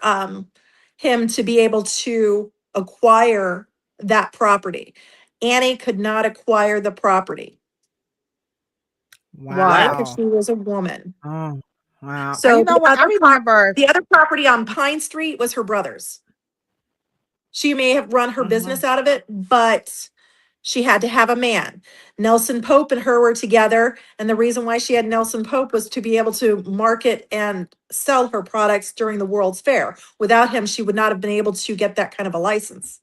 him to be able to acquire that property. Annie could not acquire the property. Why? Because Wow. she was a woman. Oh, wow. And So you know what? I remember. the other property on Pine Street was her brother's. She may have run her business out of it, but she had to have a man. Nelson Pope and her were together. And the reason why she had Nelson Pope was to be able to market and sell her products during the World's Fair. Without him, she would not have been able to get that kind of a license.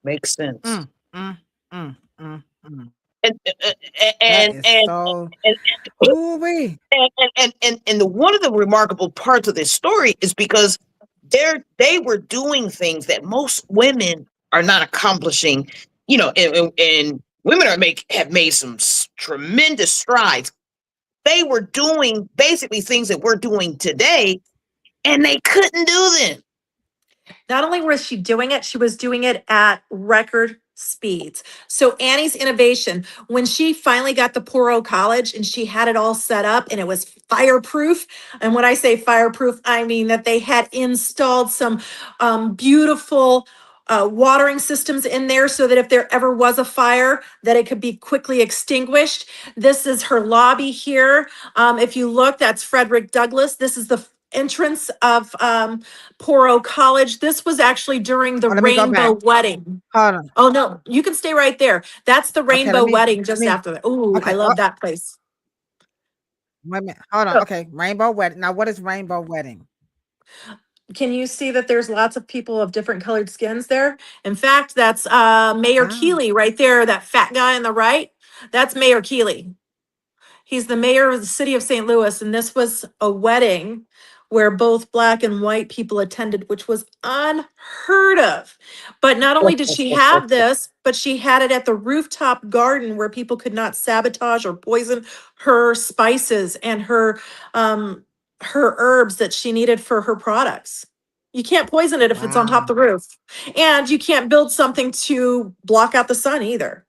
Makes sense. Mm, mm, mm, mm, mm. And That and is and so. and Ooh-wee. and one of the remarkable parts of this story is because they were doing things that most women are not accomplishing, and women have made some tremendous strides. They were doing basically things that we're doing today, and they couldn't do them. Not only was she doing it, she was doing it at record speeds. So Annie's innovation, when she finally got the Poro College and she had it all set up and it was fireproof. And when I say fireproof, I mean that they had installed some beautiful watering systems in there so that if there ever was a fire, that it could be quickly extinguished. This is her lobby here. If you look, that's Frederick Douglass. This is the entrance of Poro College. This was actually during the Let me go Rainbow back. Wedding. Hold on. Oh no, you can stay right there. That's the Okay, Rainbow Wedding just after that. Oh, I okay. love that place. Wait a minute. Hold on. Okay, Rainbow Wedding. Now, what is Rainbow Wedding? Can you see that there's lots of people of different colored skins there? In fact, that's Mayor Wow. Keeley right there, that fat guy on the right. That's Mayor Keeley. He's the mayor of the city of St. Louis, and this was a wedding where both black and white people attended, which was unheard of. But not only did she have this, but she had it at the rooftop garden where people could not sabotage or poison her spices and her herbs that she needed for her products. You can't poison it if it's on top of the roof. And you can't build something to block out the sun either.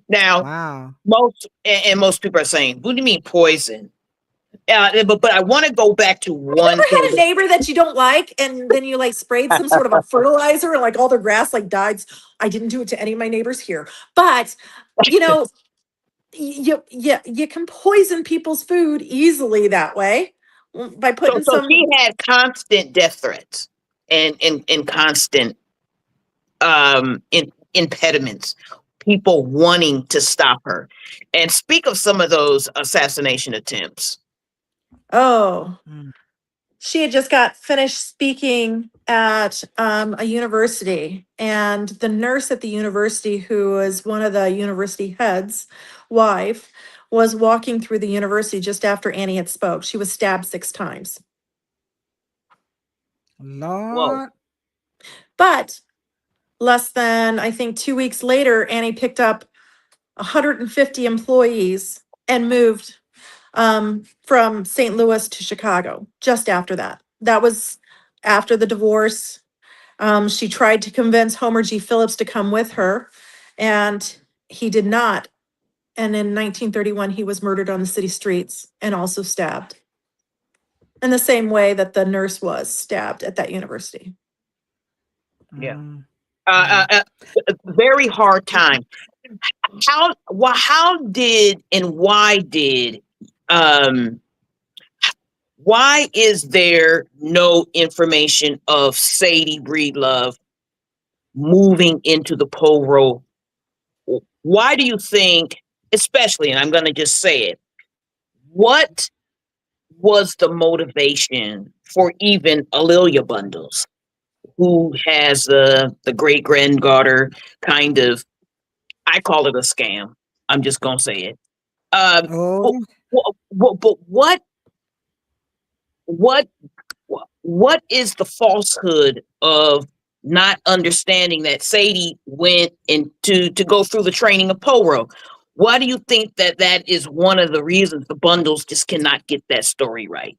Now, Wow. most people are saying, "What do you mean poison?" But I want to go back to one Ever thing. had a neighbor that you don't like, and then you like sprayed some sort of a fertilizer, and like all their grass like died? I didn't do it to any of my neighbors here, but you know, you can poison people's food easily that way by putting So some. she had constant death threats and constant impediments, people wanting to stop her. And speak of some of those assassination attempts. Oh, Mm. she had just got finished speaking at a university, and the nurse at the university, who was one of the university heads' wife, was walking through the university just after Annie had spoke. She was stabbed 6 times. Lord. But less than, I think, 2 weeks later, Annie picked up 150 employees and moved from St. Louis to Chicago just after that. That was after the divorce. She tried to convince Homer G. Phillips to come with her, and he did not. And in 1931, he was murdered on the city streets and also stabbed in the same way that the nurse was stabbed at that university. Yeah. Mm. Very hard time. How did and why did Why is there no information of Sadie Breedlove moving into the pole role? Why do you think, especially, and I'm going to just say it, what was the motivation for even Alelia Bundles, who has the great granddaughter kind of, I call it a scam. I'm just going to say it. Oh, But what what is the falsehood of not understanding that Sadie went into to go through the training of Poro? Why do you think that that is one of the reasons the bundles just cannot get that story right?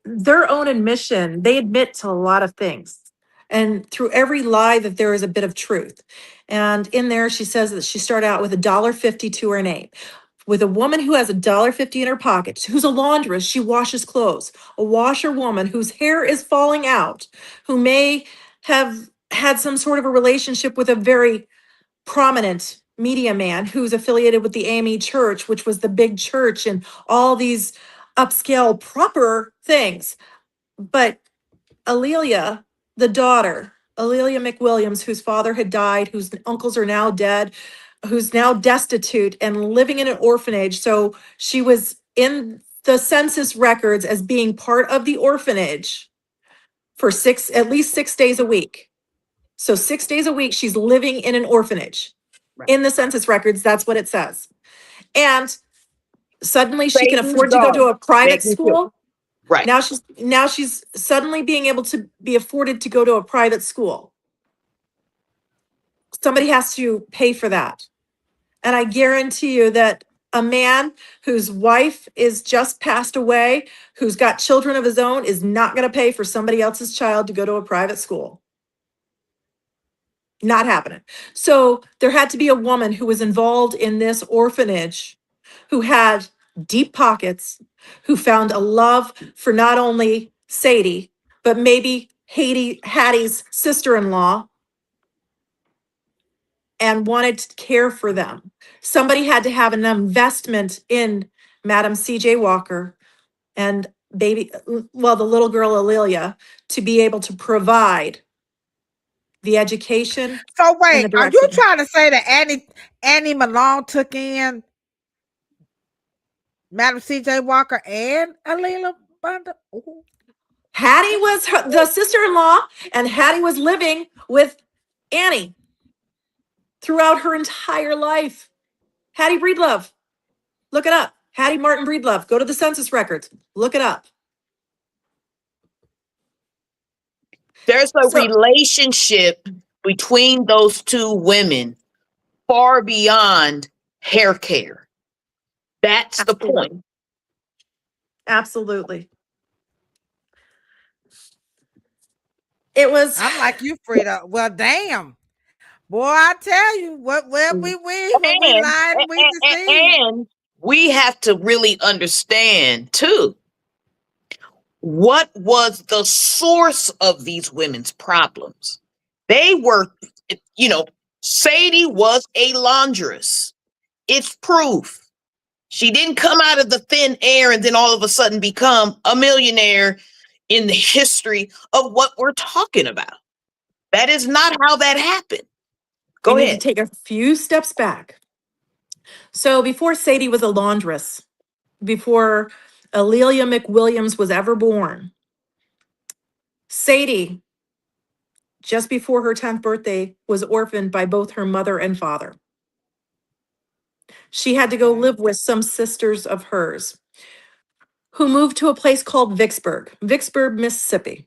Their own admission, they admit to a lot of things. And through every lie that there is a bit of truth. And in there, she says that she started out with $1.50 to her name. With a woman who has $1.50 in her pocket, who's a laundress, she washes clothes, a washerwoman whose hair is falling out, who may have had some sort of a relationship with a very prominent media man who's affiliated with the AME Church, which was the big church and all these upscale proper things. But Alelia, the daughter, Alelia McWilliams, whose father had died, whose uncles are now dead, who's now destitute and living in an orphanage. So she was in the census records as being part of the orphanage for at least 6 days a week. So 6 days a week, she's living in an orphanage. Right. In the census records, that's what it says. And suddenly she can Satan's afford to go to daughter. a private Making sure. school. Right. Now she's suddenly being able to be afforded to go to a private school. Somebody has to pay for that. And I guarantee you that a man whose wife is just passed away, who's got children of his own, is not going to pay for somebody else's child to go to a private school. Not happening. So there had to be a woman who was involved in this orphanage, who had deep pockets, who found a love for not only Sadie, but maybe Hattie's sister-in-law, and wanted to care for them. Somebody had to have an investment in Madam C.J. Walker and the little girl Alelia, to be able to provide the education so and wait, the are you direction. trying to say that Annie Malone took in Madam C.J. Walker and Alila Bundle? Ooh. Hattie was the sister-in-law, and Hattie was living with Annie throughout her entire life. Hattie Breedlove. Look it up. Hattie Martin Breedlove. Go to the census records. Look it up. There's a So relationship between those two women far beyond hair care. That's the absolutely. point. Absolutely. It was I'm like you, Frida. Well, damn. Boy, I tell you, where we weave, when we And, lie and we deceive. and we have to really understand too, what was the source of these women's problems? They were, Sadie was a laundress. It's proof. She didn't come out of the thin air and then all of a sudden become a millionaire in the history of what we're talking about. That is not how that happened. Go we need ahead. to take a few steps back. So before Sadie was a laundress, before Alelia McWilliams was ever born, Sadie, just before her 10th birthday, was orphaned by both her mother and father. She had to go live with some sisters of hers who moved to a place called Vicksburg, Mississippi.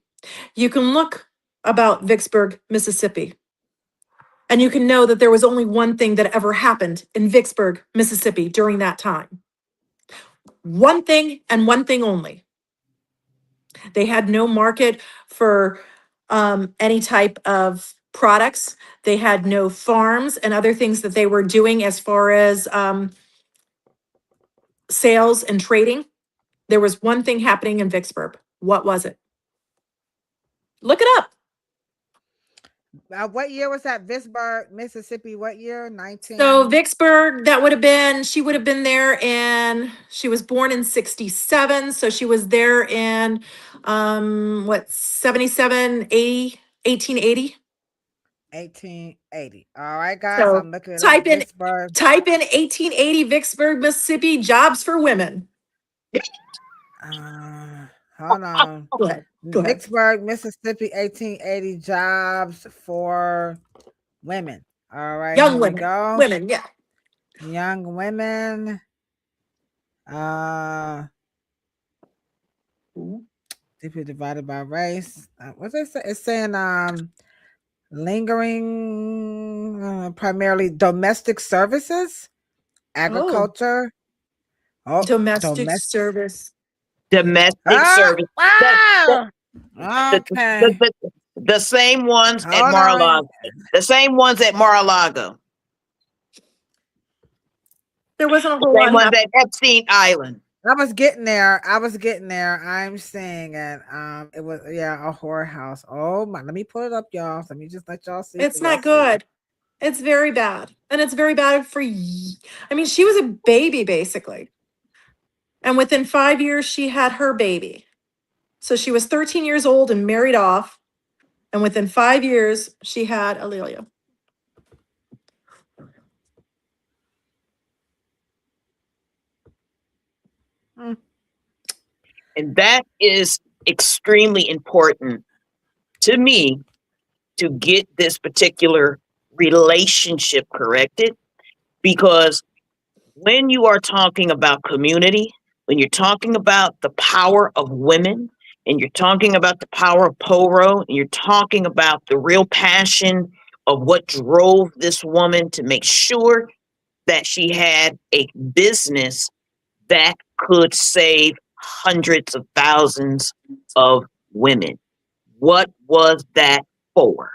You can look about Vicksburg, Mississippi, and you can know that there was only one thing that ever happened in Vicksburg, Mississippi during that time. One thing and one thing only. They had no market for any type of products. They had no farms and other things that they were doing as far as sales and trading. There was one thing happening in Vicksburg. What was it? Look it up. What year was that? Vicksburg, Mississippi. What year? So 19. Vicksburg, she would have been there and she was born in 67. So she was there in, 77, 80, 1880. 1880. All right, guys. So I'm looking it up. type in, Vicksburg. type in 1880 Vicksburg, Mississippi, jobs for women. Hold on. Go ahead. Go ahead. Vicksburg, Mississippi, 1880 jobs for women. All right, Young here women. we go. Women, yeah. Young women. Deeply divided by race. What's it say? It's saying lingering primarily domestic services, agriculture. Oh, Domestic service. Domestic service. Wow. The, Okay. the same ones at Hold Mar-a-Lago. on. The same ones at Mar-a-Lago. There wasn't a The whole same lot ones happening. at Epstein Island. I was getting there. I'm seeing it. It was a whorehouse. Oh my! Let me pull it up, y'all. Let me just let y'all see. It's not good. It's very bad. And it's very bad for I mean, she was a baby basically. And within 5 years, she had her baby. So she was 13 years old and married off. And within 5 years, she had Alelia. And that is extremely important to me to get this particular relationship corrected. Because when you are talking about community, when you're talking about the power of women, and you're talking about the power of Poro, and you're talking about the real passion of what drove this woman to make sure that she had a business that could save hundreds of thousands of women. What was that for?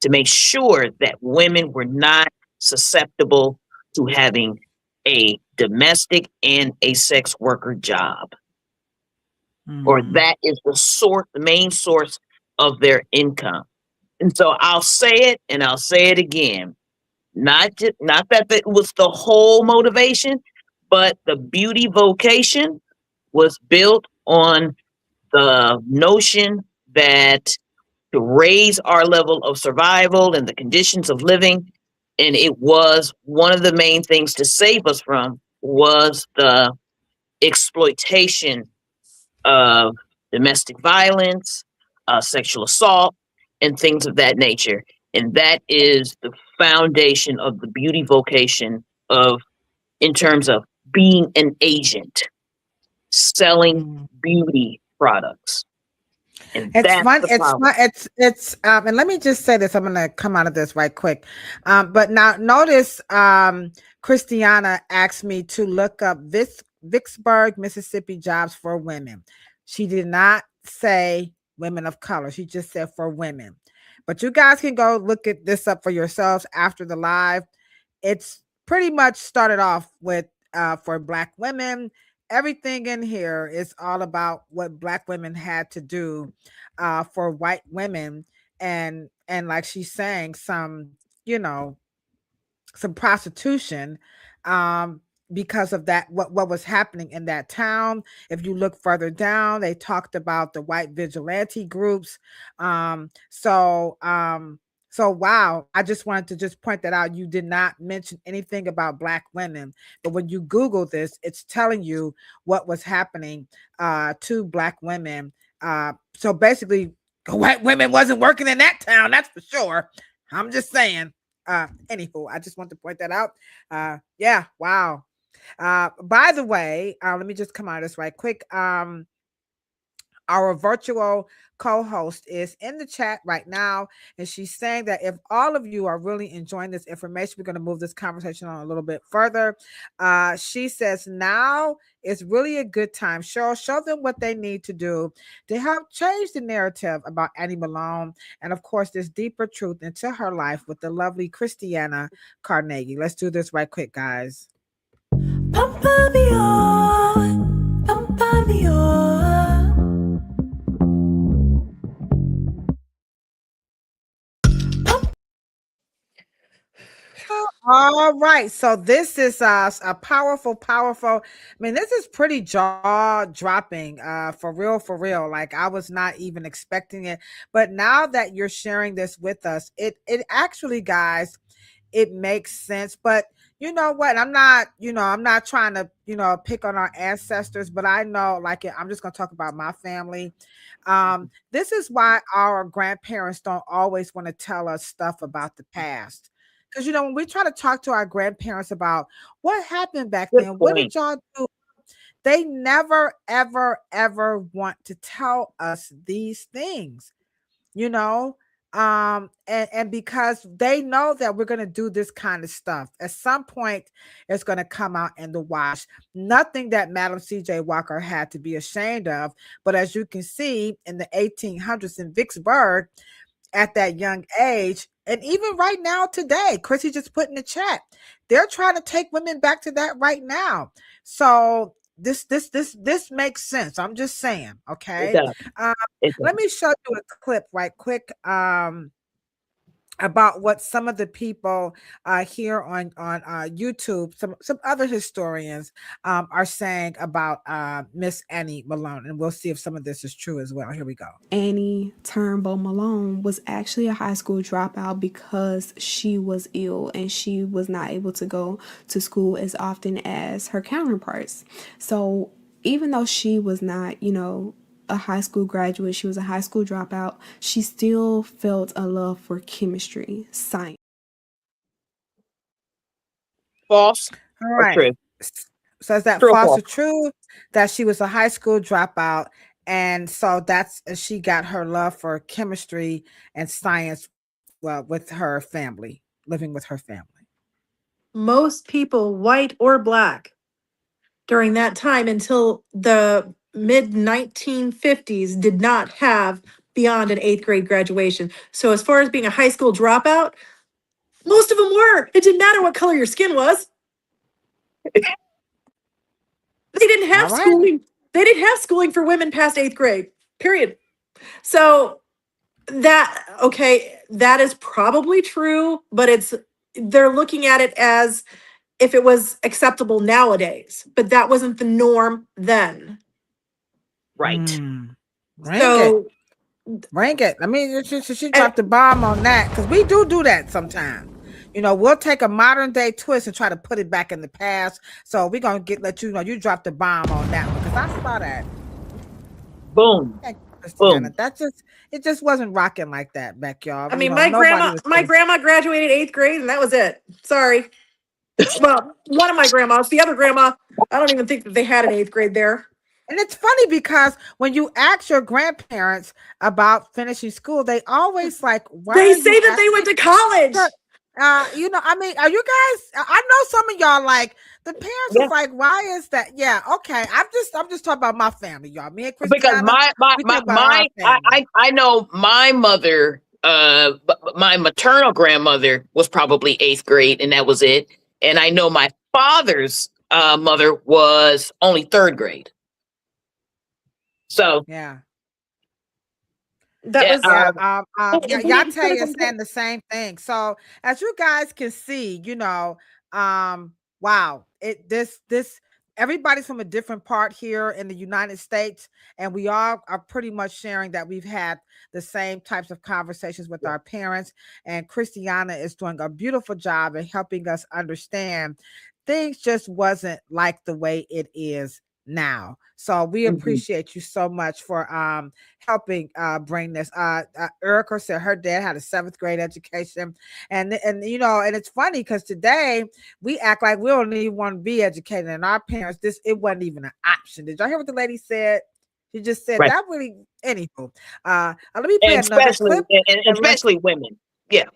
To make sure that women were not susceptible to having a domestic and a sex worker job. Or that is the main source of their income. And so I'll say it and I'll say it again. Not that it was the whole motivation, but the beauty vocation was built on the notion that to raise our level of survival and the conditions of living, and it was one of the main things to save us from was the exploitation of domestic violence, sexual assault, and things of that nature. And that is the foundation of the beauty vocation in terms of being an agent, selling beauty products. And It's that's fun. the It's problem. fun. And let me just say this. I'm going to come out of this right quick. But now notice, Kristiana asked me to look up Vicksburg, Mississippi jobs for women. She did not say women of color. She just said for women. But you guys can go look at this up for yourselves after the live. It's pretty much started off with for Black women. Everything in here is all about what Black women had to do for white women, and like she's saying, some some prostitution because of that, what was happening in that town. If you look further down, they talked about the white vigilante groups. So wow, I just wanted to just point that out. You did not mention anything about Black women, but when you Google this, it's telling you what was happening to Black women. So basically, white women wasn't working in that town, that's for sure. I'm just saying. Anywho, I just want to point that out. Yeah, wow. By the way, let me just come out of this right quick. Our virtual co-host is in the chat right now, and she's saying that if all of you are really enjoying this information, we're going to move this conversation on a little bit further. She says now is really a good time. Show them what they need to do to help change the narrative about Annie Malone, and of course, this deeper truth into her life with the lovely Kristiana Carnaghi. Let's do this right quick, guys. All right. So this is a powerful, powerful. I mean, this is pretty jaw dropping, for real, for real. Like I was not even expecting it. But now that you're sharing this with us, it actually, guys, it makes sense. But you know what? I'm not trying to, pick on our ancestors, but I know, like, I'm just gonna talk about my family. This is why our grandparents don't always want to tell us stuff about the past. Because when we try to talk to our grandparents about what happened back Good then, what did point. y'all do? They never, ever, ever want to tell us these things, you know and because they know that we're going to do this kind of stuff at some point, it's going to come out in the wash. Nothing that Madam CJ Walker had to be ashamed of, but as you can see, in the 1800s in Vicksburg, at that young age, and even right now today, Chrissy just put in the chat, they're trying to take women back to that right now. So this makes sense. I'm just saying, It okay. does. It Let does. me show you a clip right quick, about what some of the people here on YouTube, some other historians are saying about Miss Annie Malone, and we'll see if some of this is true as well. Here we go. Annie Turnbull Malone was actually a high school dropout because she was ill and she was not able to go to school as often as her counterparts. So even though she was not, a high school graduate, she was a high school dropout, she still felt a love for chemistry, science. False All or right. true? So is that True or false false? or true that she was a high school dropout, and so she got her love for chemistry and science, well, with her family, living with her family? Most people, white or black, during that time until the mid 1950s did not have beyond an 8th grade graduation. So as far as being a high school dropout, most of them were. It didn't matter what color your skin was. They didn't have All right. schooling. They didn't have schooling for women past 8th grade. Period. So that is probably true, but they're looking at it as if it was acceptable nowadays, but that wasn't the norm then. Right. Bring it. So Bring it. I mean, she dropped the bomb on that, because we do that sometimes. We'll take a modern day twist and try to put it back in the past. So we're gonna let you know you dropped the bomb on that one, because I saw that. Boom. Thank you, Boom. Kristiana. It just wasn't rocking like that back, y'all. I mean, my grandma graduated 8th grade, and that was it. Sorry. Well, one of my grandmas, the other grandma, I don't even think that they had an 8th grade there. And it's funny because when you ask your grandparents about finishing school, they always like, why they are say you that they went to college. I mean, are you guys? I know some of y'all, like, the parents Yeah. is like, why is that? Yeah, okay. I'm just talking about my family, y'all. Me and Kristiana. Because I know my mother, my maternal grandmother was probably 8th grade, and that was it. And I know my father's mother was only 3rd grade. So yeah. That was Y'all tell you saying the same thing. So as you guys can see, wow, this everybody's from a different part here in the United States, and we all are pretty much sharing that we've had the same types of conversations with our parents. And Kristiana is doing a beautiful job in helping us understand things just wasn't like the way it is now. So we appreciate you so much for helping bring this. Erica said her dad had a 7th grade education, and it's funny because today we act like we don't even want to be educated, and our parents, it wasn't even an option. Did y'all hear what the lady said? She just said that really. Anywho, let me play another clip, and especially women. Yeah,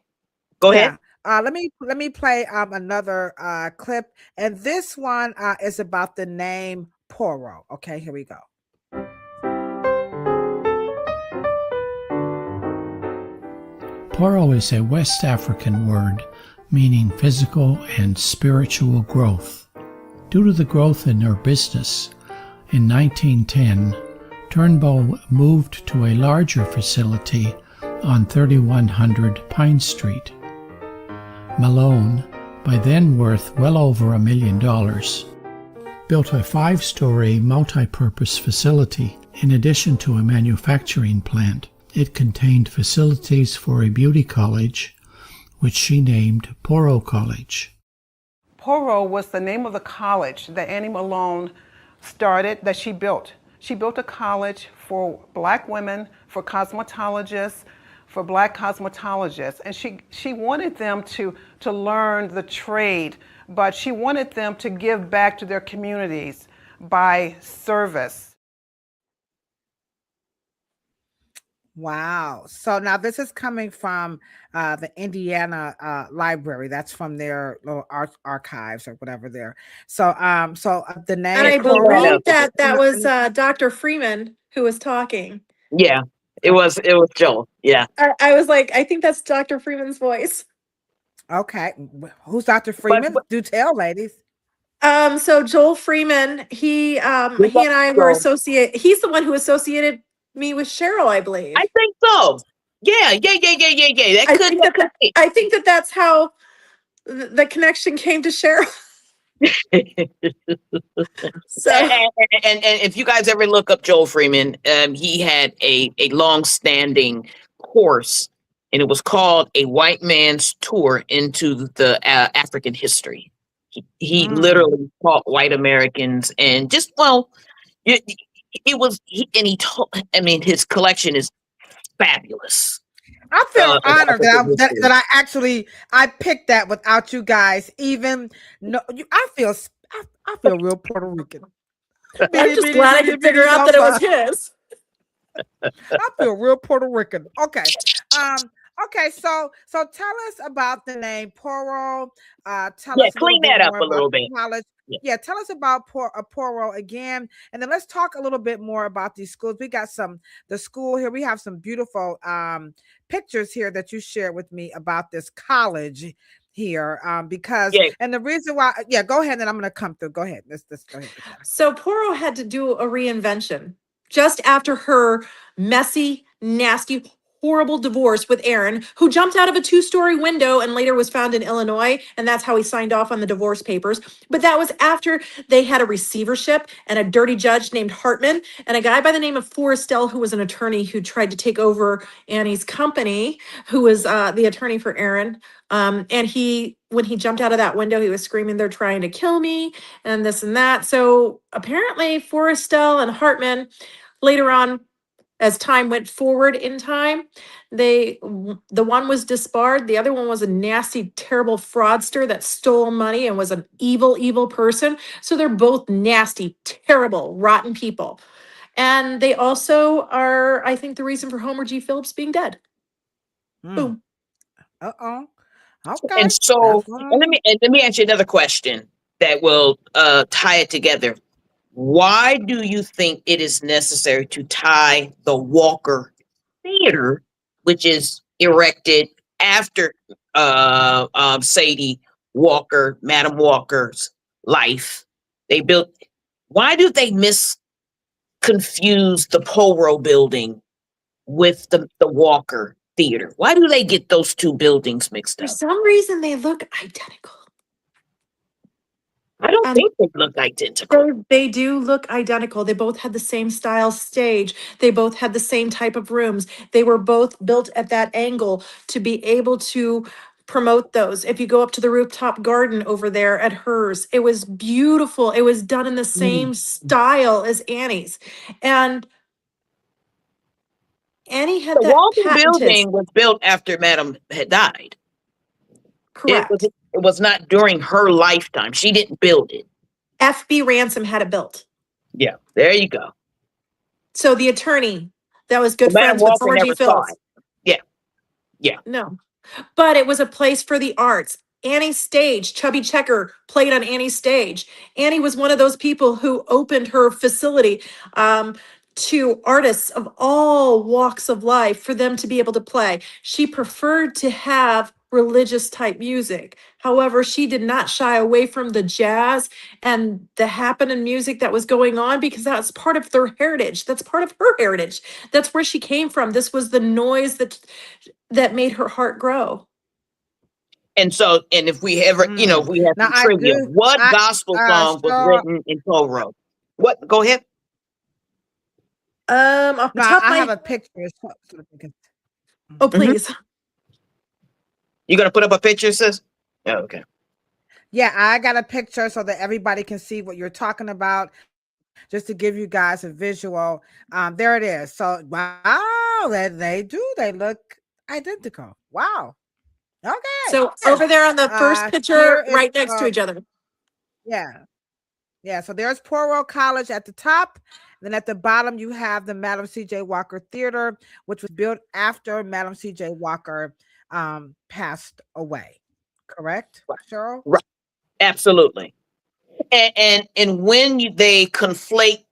go ahead. Let me play another clip, and this one is about the name Poro. Okay, here we go. Poro is a West African word meaning physical and spiritual growth. Due to the growth in her business, in 1910, Turnbull moved to a larger facility on 3100 Pine Street. Malone, by then worth well over $1 million. Built a 5-story multi-purpose facility. In addition to a manufacturing plant, it contained facilities for a beauty college, which she named Poro College. Poro was the name of the college that Annie Malone started, that she built. She built a college for black women, for cosmetologists, for black cosmetologists. And she wanted them to learn the trade, but she wanted them to give back to their communities by service. Wow. So now this is coming from the Indiana Library. That's from their little archives or whatever there. So the name. And I Poro- believe that was Dr. Freeman who was talking. Yeah, it was Joel. Yeah. I was like, I think that's Dr. Freeman's voice. Okay. Who's Dr. Freeman? Do tell, ladies. So Joel Freeman, he and I were associated. He's the one who associated me with Cheryl, I believe. I think so. Yeah. I think that's how the connection came to Cheryl. So and if you guys ever look up Joel Freeman, he had a long-standing course, and it was called A White Man's Tour into the African History. He literally taught white Americans, and just his collection is fabulous. I feel honored that I picked that without you guys even know. I feel real Puerto Rican. I'm just glad I could figure out that it was his. I feel real Puerto Rican. Okay. Okay, so tell us about the name Poro. Tell us clean that up a little bit. College. Yeah, tell us about Poro again, and then let's talk a little bit more about these schools. We got the school here. We have some beautiful pictures here that you shared with me about this college here, because and the reason why. Yeah, go ahead, and I'm going to come through. Go ahead. Let's go ahead. So Poro had to do a reinvention just after her messy, nasty, horrible divorce with Aaron, who jumped out of a 2-story window and later was found in Illinois. And that's how he signed off on the divorce papers. But that was after they had a receivership and a dirty judge named Hartman and a guy by the name of Forrestel, who was an attorney who tried to take over Annie's company, who was the attorney for Aaron. And when he jumped out of that window, he was screaming, "They're trying to kill me," and this and that. So apparently Forrestel and Hartman later on, as time went forward in time, the one was disbarred. The other one was a nasty, terrible fraudster that stole money and was an evil, evil person. So they're both nasty, terrible, rotten people. And they also are, I think, the reason for Homer G. Phillips being dead. Boom. Uh-oh. Okay. And so let me ask you another question that will tie it together. Why do you think it is necessary to tie the Walker Theater, which is erected after Sadie Walker, Madam Walker's life? Why do they confuse the Poro building with the Walker Theater? Why do they get those two buildings mixed up? For some reason, they look identical. I don't think they look identical. They do look identical. They both had the same style stage. They both had the same type of rooms. They were both built at that angle to be able to promote those. If you go up to the rooftop garden over there at hers, it was beautiful. It was done in the same style as Annie's. And Annie had the Walker building was built after Madam had died. Correct. It was not during her lifetime. She didn't build it. F.B. Ransom had it built. Yeah, there you go. So the attorney that was good friends with Homer G. Phillips. Yeah. No, but it was a place for the arts. Annie's stage, Chubby Checker played on Annie's stage. Annie was one of those people who opened her facility to artists of all walks of life for them to be able to play. She preferred to have religious type music. However, she did not shy away from the jazz and the happening music that was going on because that's part of their heritage. That's part of her heritage. That's where she came from. This was the noise that made her heart grow. And so, and if we ever, you know, if we have Now some I trivia, do. what I gospel song was sure. written in Toro? What? Go ahead. Off the No, top of I have my, a picture. So that we can- oh, Mhm. please. You gonna put up a picture, sis? Oh, okay. Yeah, I got a picture so that everybody can see what you're talking about. Just to give you guys a visual. There it is. So wow, they do. They look identical. Wow. Okay. So over there on the first Here picture, is right next to each other. yeah. Yeah. So there's Portrayal College at the top. Then at the bottom, you have the Madam C.J. Walker Theater, which was built after Madam C.J. Walker passed away. Correct, Cheryl? Right. Absolutely. And when they conflate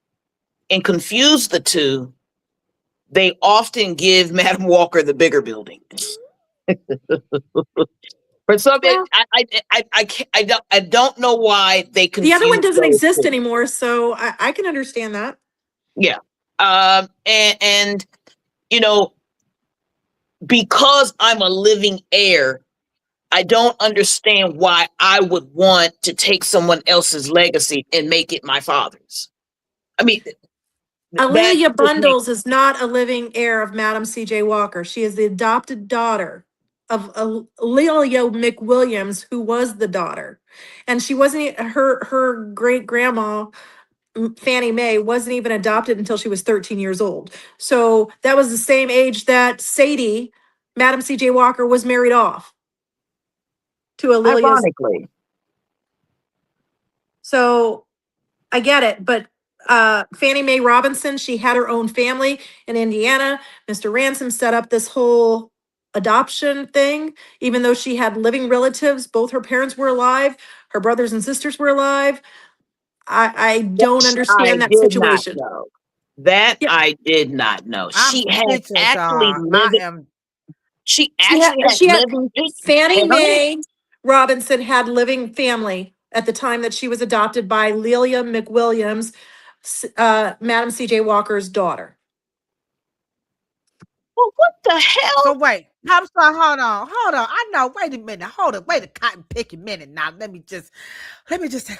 and confuse the two, they often give Madam Walker the bigger building. For some, Well, I don't know why they confuse the other one doesn't those exist two. anymore, so I can understand that. Yeah. And you know, because I'm a living heir, I don't understand why I would want to take someone else's legacy and make it my father's. I mean, that Alelia just makes Bundles is not a living heir of Madam C.J. Walker. She is the adopted daughter of Alelia McWilliams, who was the daughter, and she wasn't her great grandma Fannie Mae wasn't even adopted until she was 13 years old. So that was the same age that Sadie, Madam C.J. Walker, was married off to Alelia's. ironically. So I get it, but Fannie Mae Robinson, she had her own family in Indiana. Mr. Ransom set up this whole adoption thing, even though she had living relatives. Both her parents were alive, her brothers and sisters were alive. I don't I understand that did not situation. know. That Yeah, I did not know. I'm She had speechless, actually y'all. I living. am. She actually had she had living Fannie parents. Mae Robinson had living family at the time that she was adopted by Lelia McWilliams, Madam C.J. Walker's daughter. Well, what the So hell? wait, I'm sorry. Hold on. I know. Wait a minute. Hold it. Wait a cotton picking minute. Now let me just take.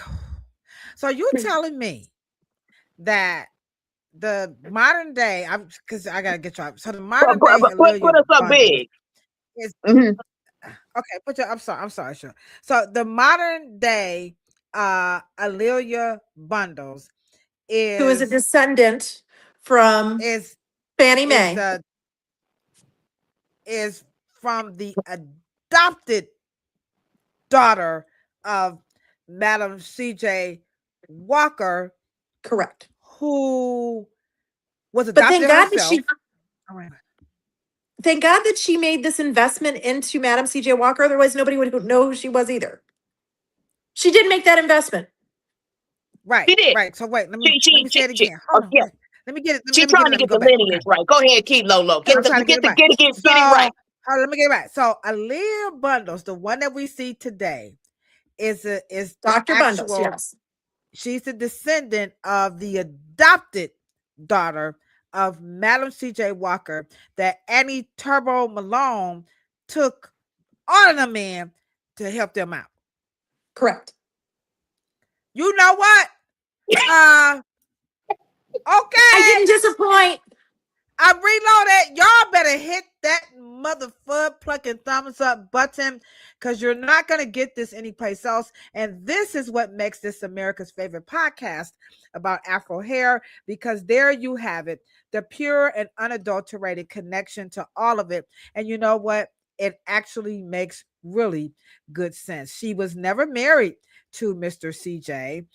So you're telling me that the modern day, I'm because I gotta get you. So the modern day Put Alelia us up Bundles big. is Mhm. okay. I'm sorry, sure. So the modern day Alelia Bundles Who is a is descendant from is Fannie is Mae. the is from the adopted daughter of Madam C.J. Walker, Correct. who was But thank adopted God that herself. All right. thank God that she made this investment into Madam C.J. Walker. Otherwise, nobody would know who she was either. She did make that investment. Right, She did. right. So wait, let me say it She again. Hold on, yeah. wait. Let me get it. She Let me get trying it. to Let me get go the back. Okay. lineage right. Go ahead, keep Lolo. I'm trying to get it right. Get it right. Let me get it right. So Aaliyah Bundles, the one that we see today, is the Dr. Bundles, actual. yes. She's the descendant of the adopted daughter of Madam C.J. Walker that Annie Turbo Malone took all of them in to help them out. Correct. You know what? Okay. I didn't disappoint. I reloaded. Y'all better hit that motherfucker plucking thumbs up button because you're not going to get this anyplace else. And this is what makes this America's favorite podcast about Afro hair, because there you have it, the pure and unadulterated connection to all of it. And you know what? It actually makes really good sense. She was never married to Mr. CJ.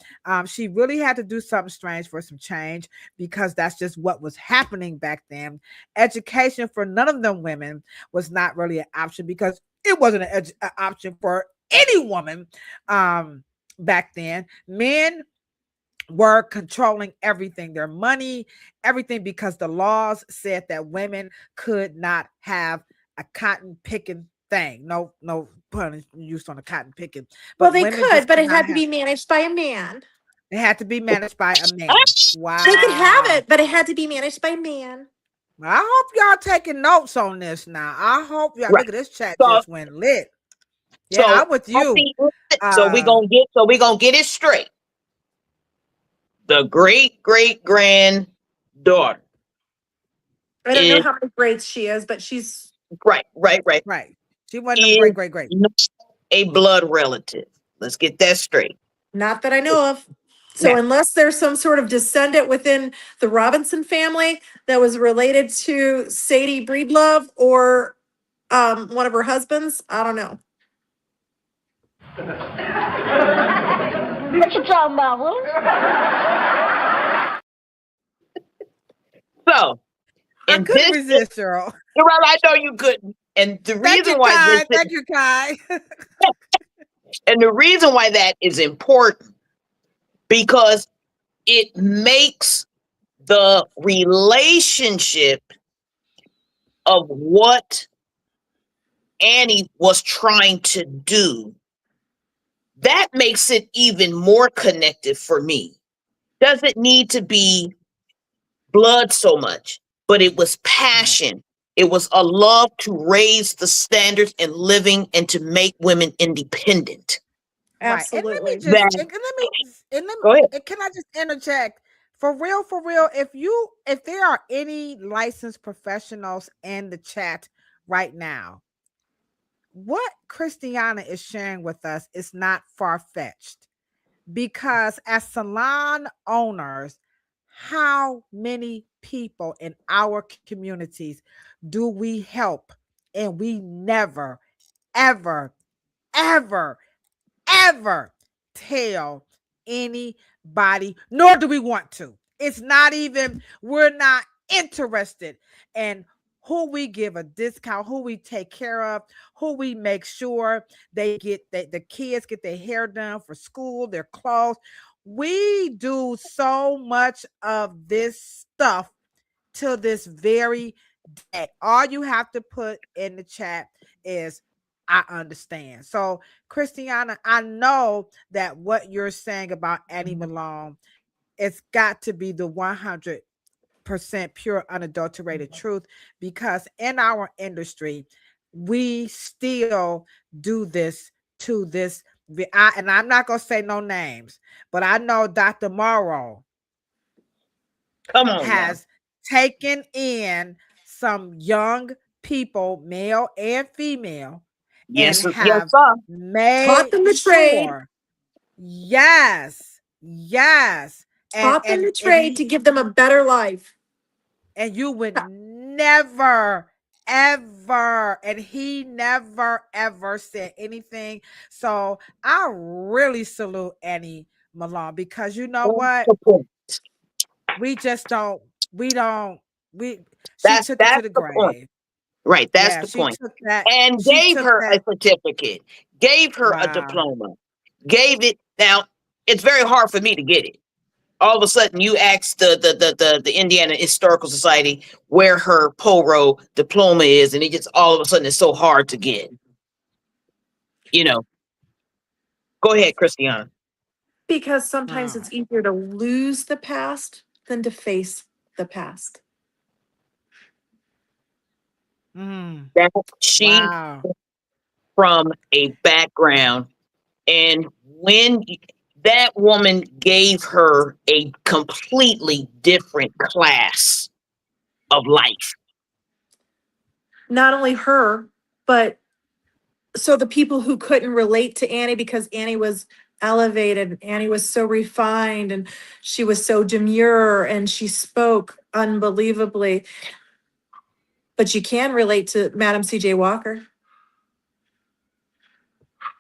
She really had to do something strange for some change, because that's just what was happening back then. Education for none of them women was not really an option, because it wasn't an option for any woman back then. Men were controlling everything, their money, everything, because the laws said that women could not have a cotton picking thing. No pun used on a cotton picking. Well, But they women could, just but could it not had to have. be managed by a man. It had to be managed by a man. Wow. They could have it, but it had to be managed by a man. I hope y'all taking notes on this now. I hope y'all Right. look at this chat So just went lit. Yeah, So I'm with you. so we gonna get it straight. The great granddaughter I don't know is how many grades she is, but she's right. Right. She wasn't them Is great. not a blood relative. Let's get that straight. not that I know of. So Now, unless there's some sort of descendant within the Robinson family that was related to Sadie Breedlove or one of her husbands, I don't know. What you talking about, Will? so I in couldn't this, resist, Cheryl. I know you couldn't. And the Thank reason you, why Kai. this Thank you, Kai. and the reason why that is important because it makes the relationship of what Annie was trying to do, that makes it even more connected for me. Doesn't need to be blood so much, but it was passion. It was a love to raise the standards in living and to make women independent. Right. And let me Absolutely. just That go ahead. and can I just interject? For real, if there are any licensed professionals in the chat right now, what Kristiana is sharing with us is not far-fetched. Because as salon owners, how many people in our communities do we help and we never, ever, ever, ever tell anybody, nor do we want to. It's not even, we're not interested in who we give a discount, who we take care of, who we make sure they get the kids get their hair done for school, their clothes. We do so much of this stuff to this very day. All you have to put in the chat is I understand. So, Kristiana, I know that what you're saying about Annie Malone, it's got to be the 100% pure, unadulterated truth, because in our industry, we still do this to this. And I'm not going to say no names, but I know Dr. Morrow Come on now. has taken in some young people, male and female, and Yes, yes, have sir. Taught made them the trade. sure, yes, Taught them the and trade to give them a better life. and you would never ever, and he never ever said anything. So I really salute Annie Malone, because you know what, we just don't we don't we she took it to That's the the point. grave. Right, that's Yeah, the point. And she gave took her a that. certificate, gave her a Wow. diploma, gave it. Now, it's very hard for me to get it. All of a sudden, you ask the Indiana Historical Society where her Poro diploma is, and it just all of a sudden it's so hard to get. You know. Go ahead, Kristiana. Because sometimes Wow. it's easier to lose the past than to face the past. That she Wow. from a background, and when that woman gave her a completely different class of life. Not only her, but so the people who couldn't relate to Annie because Annie was elevated, Annie was so refined, and she was so demure, and she spoke unbelievably. But you can relate to Madam C.J. Walker.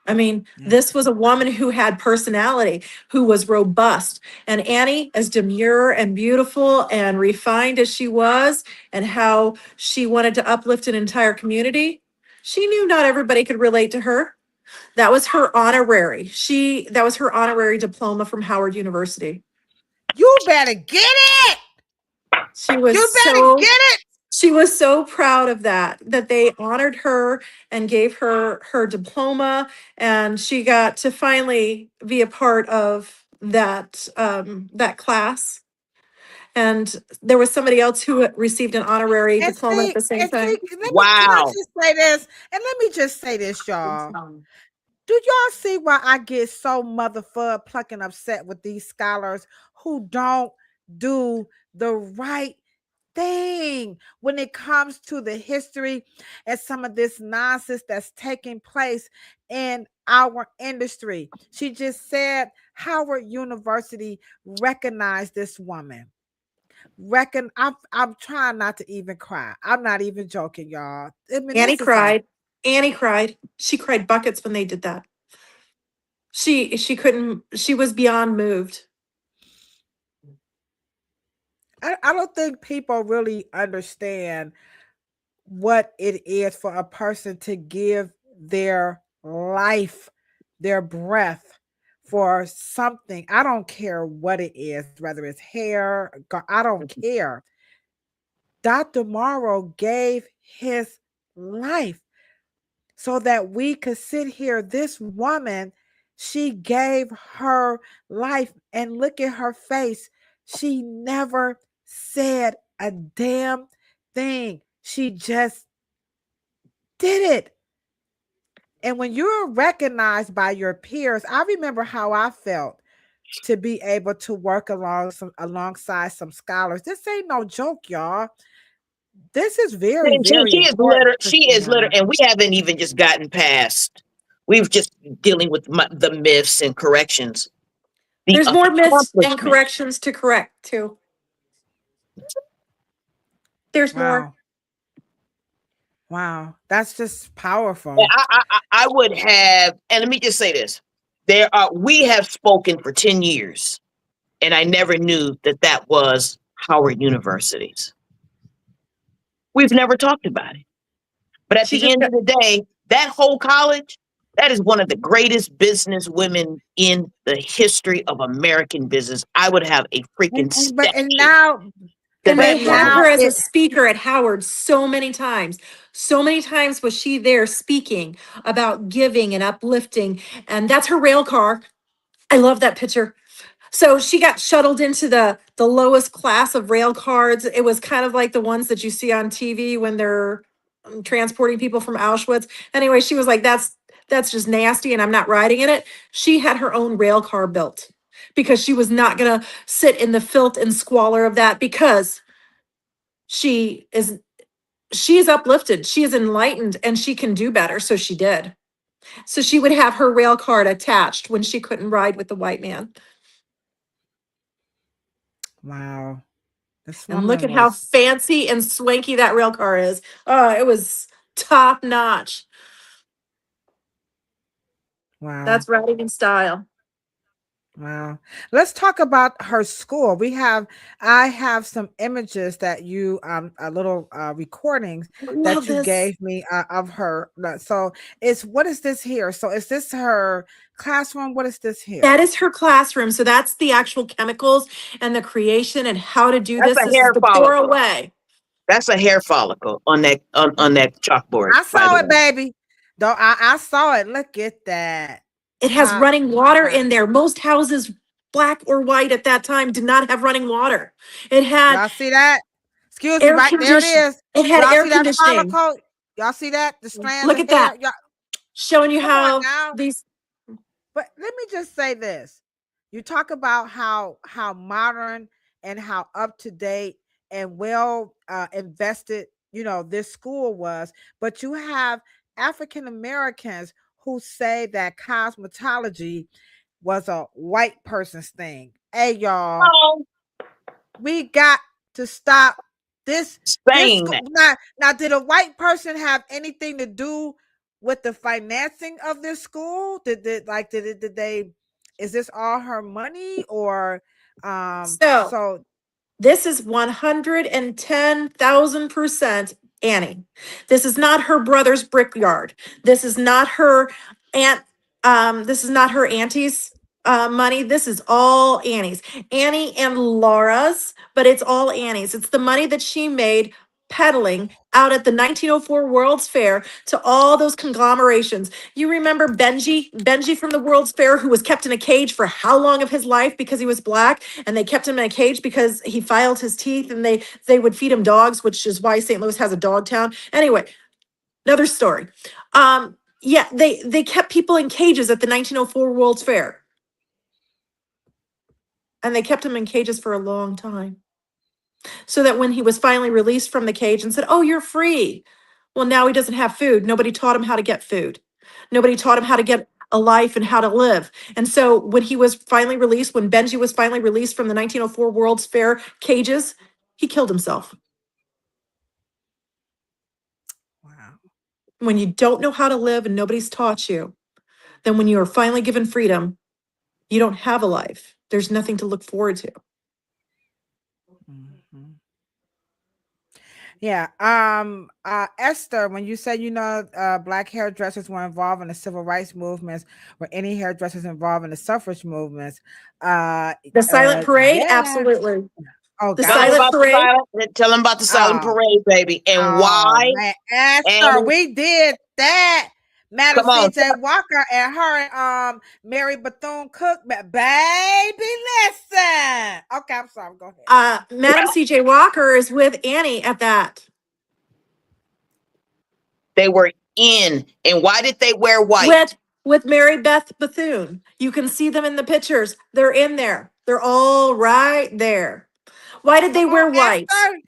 I mean, this was a woman who had personality, who was robust. And Annie, as demure and beautiful and refined as she was, and how she wanted to uplift an entire community, she knew not everybody could relate to her. That was her honorary. That was her honorary diploma from Howard University. You better get it. She was You better get it. She was so proud of that they honored her and gave her her diploma, and she got to finally be a part of that class. And there was somebody else who received an honorary diploma at the same time. Can I Wow. just say this? And let me just say this, y'all. Do y'all see why I get so motherfucker plucking upset with these scholars who don't do the right thing when it comes to the history and some of this nonsense that's taking place in our industry? She just said Howard University recognized this woman. I'm trying not to even cry. I'm not even joking, y'all. I mean, Annie this is a cried. Annie cried. She cried buckets when they did that. She couldn't, she was beyond moved. I don't think people really understand what it is for a person to give their life, their breath for something. I don't care what it is, whether it's hair, I don't care. Dr. Morrow gave his life so that we could sit here. This woman, she gave her life, and look at her face. She never said a damn thing. She just did it. And when you're recognized by your peers, I remember how I felt to be able to work alongside some scholars. This ain't no joke, y'all. This is very, And very she is important, litter, Kristiana. and we haven't even just gotten past. We've just dealing with the myths and corrections. The There's more myths and accomplishment. corrections to correct too. There's more. Wow. Wow. That's just powerful. I would have, and let me just say this: we have spoken for 10 years, and I never knew that was Howard University's. We've never talked about it, but at She the just end got, of the day, that whole college, that is one of the greatest business women in the history of American business. I would have a freaking And statue now, to and they that and had woman. her now as a it speaker at Howard so many times. So many times was she there speaking about giving and uplifting. And that's her rail car. I love that picture. So she got shuttled into the lowest class of rail cars. It was kind of like the ones that you see on TV when they're transporting people from Auschwitz. Anyway, she was like, that's just nasty and I'm not riding in it. She had her own rail car built because she was not gonna sit in the filth and squalor of that because she is uplifted, she is enlightened, and she can do better. So she did. So she would have her rail card attached when she couldn't ride with the white man. wow. This And look woman at how was fancy and swanky that rail car is. Oh, it was top notch. wow. That's riding in style. Wow. Let's talk about her school. I have some images that you a little recordings I that love you this. gave me of her. So what is this here? So is this her classroom? What is this That here? is her classroom. So that's the actual chemicals and the creation and how to do That's this. a This is hair the pour follicle. away. That's a hair follicle on that chalkboard, I by the saw it, way. baby. Though I saw it. Look at that. It has Top running water notch. in there. Most houses, black or white at that time, did not have running water. It had Y'all see that? Excuse me, air right there it condition. is. It had Y'all air see that conditioning. follicle? Y'all see that? The strands Look of at that. hair? Y'all, Showing you come on how now. these But let me just say this. You talk about how modern and how up to date and well invested, this school was, but you have African Americans who say that cosmetology was a white person's thing. Hey y'all, Oh, we got to stop this saying school. that. Now did a white person have anything to do with the financing of this school? Did they, is this all her money, or so so this is 110,000% Annie. This is not her brother's brickyard. This is not her aunt. This is not her auntie's money. This is all Annie's. Annie and Laura's, but it's all Annie's. It's the money that she made peddling out at the 1904 World's Fair to all those conglomerations. You remember Benji from the World's Fair, who was kept in a cage for how long of his life because he was black, and they kept him in a cage because he filed his teeth, and they would feed him dogs, which is why St. Louis has a dog town. Anyway, another story. Yeah, they kept people in cages at the 1904 World's Fair. And they kept him in cages for a long time. So that when he was finally released from the cage and said, "Oh, you're free." Well, now he doesn't have food. Nobody taught him how to get food. Nobody taught him how to get a life and how to live. And so when he was finally released, when Benji was finally released from the 1904 World's Fair cages, he killed himself. Wow. When you don't know how to live and nobody's taught you, then when you are finally given freedom, you don't have a life. There's nothing to look forward to. Mhm. Yeah. Esther, when you said, Black hairdressers were involved in the civil rights movements, were any hairdressers involved in the suffrage movements? The silent parade, Yeah. absolutely. Oh, The God. silent parade. Tell them about the silent Oh. parade, baby, and Oh, why. man. Esther, And we did that. Madam come on, C.J. Walker and her and Mary Bethune-Cook. Baby, listen. Okay, I'm sorry. Go ahead. Madam C.J. Walker is with Annie at that. they were in. And why did they wear white? With Mary Beth Bethune. You can see them in the pictures. They're in there. They're all right there. Why did they Come wear on, white? Esther.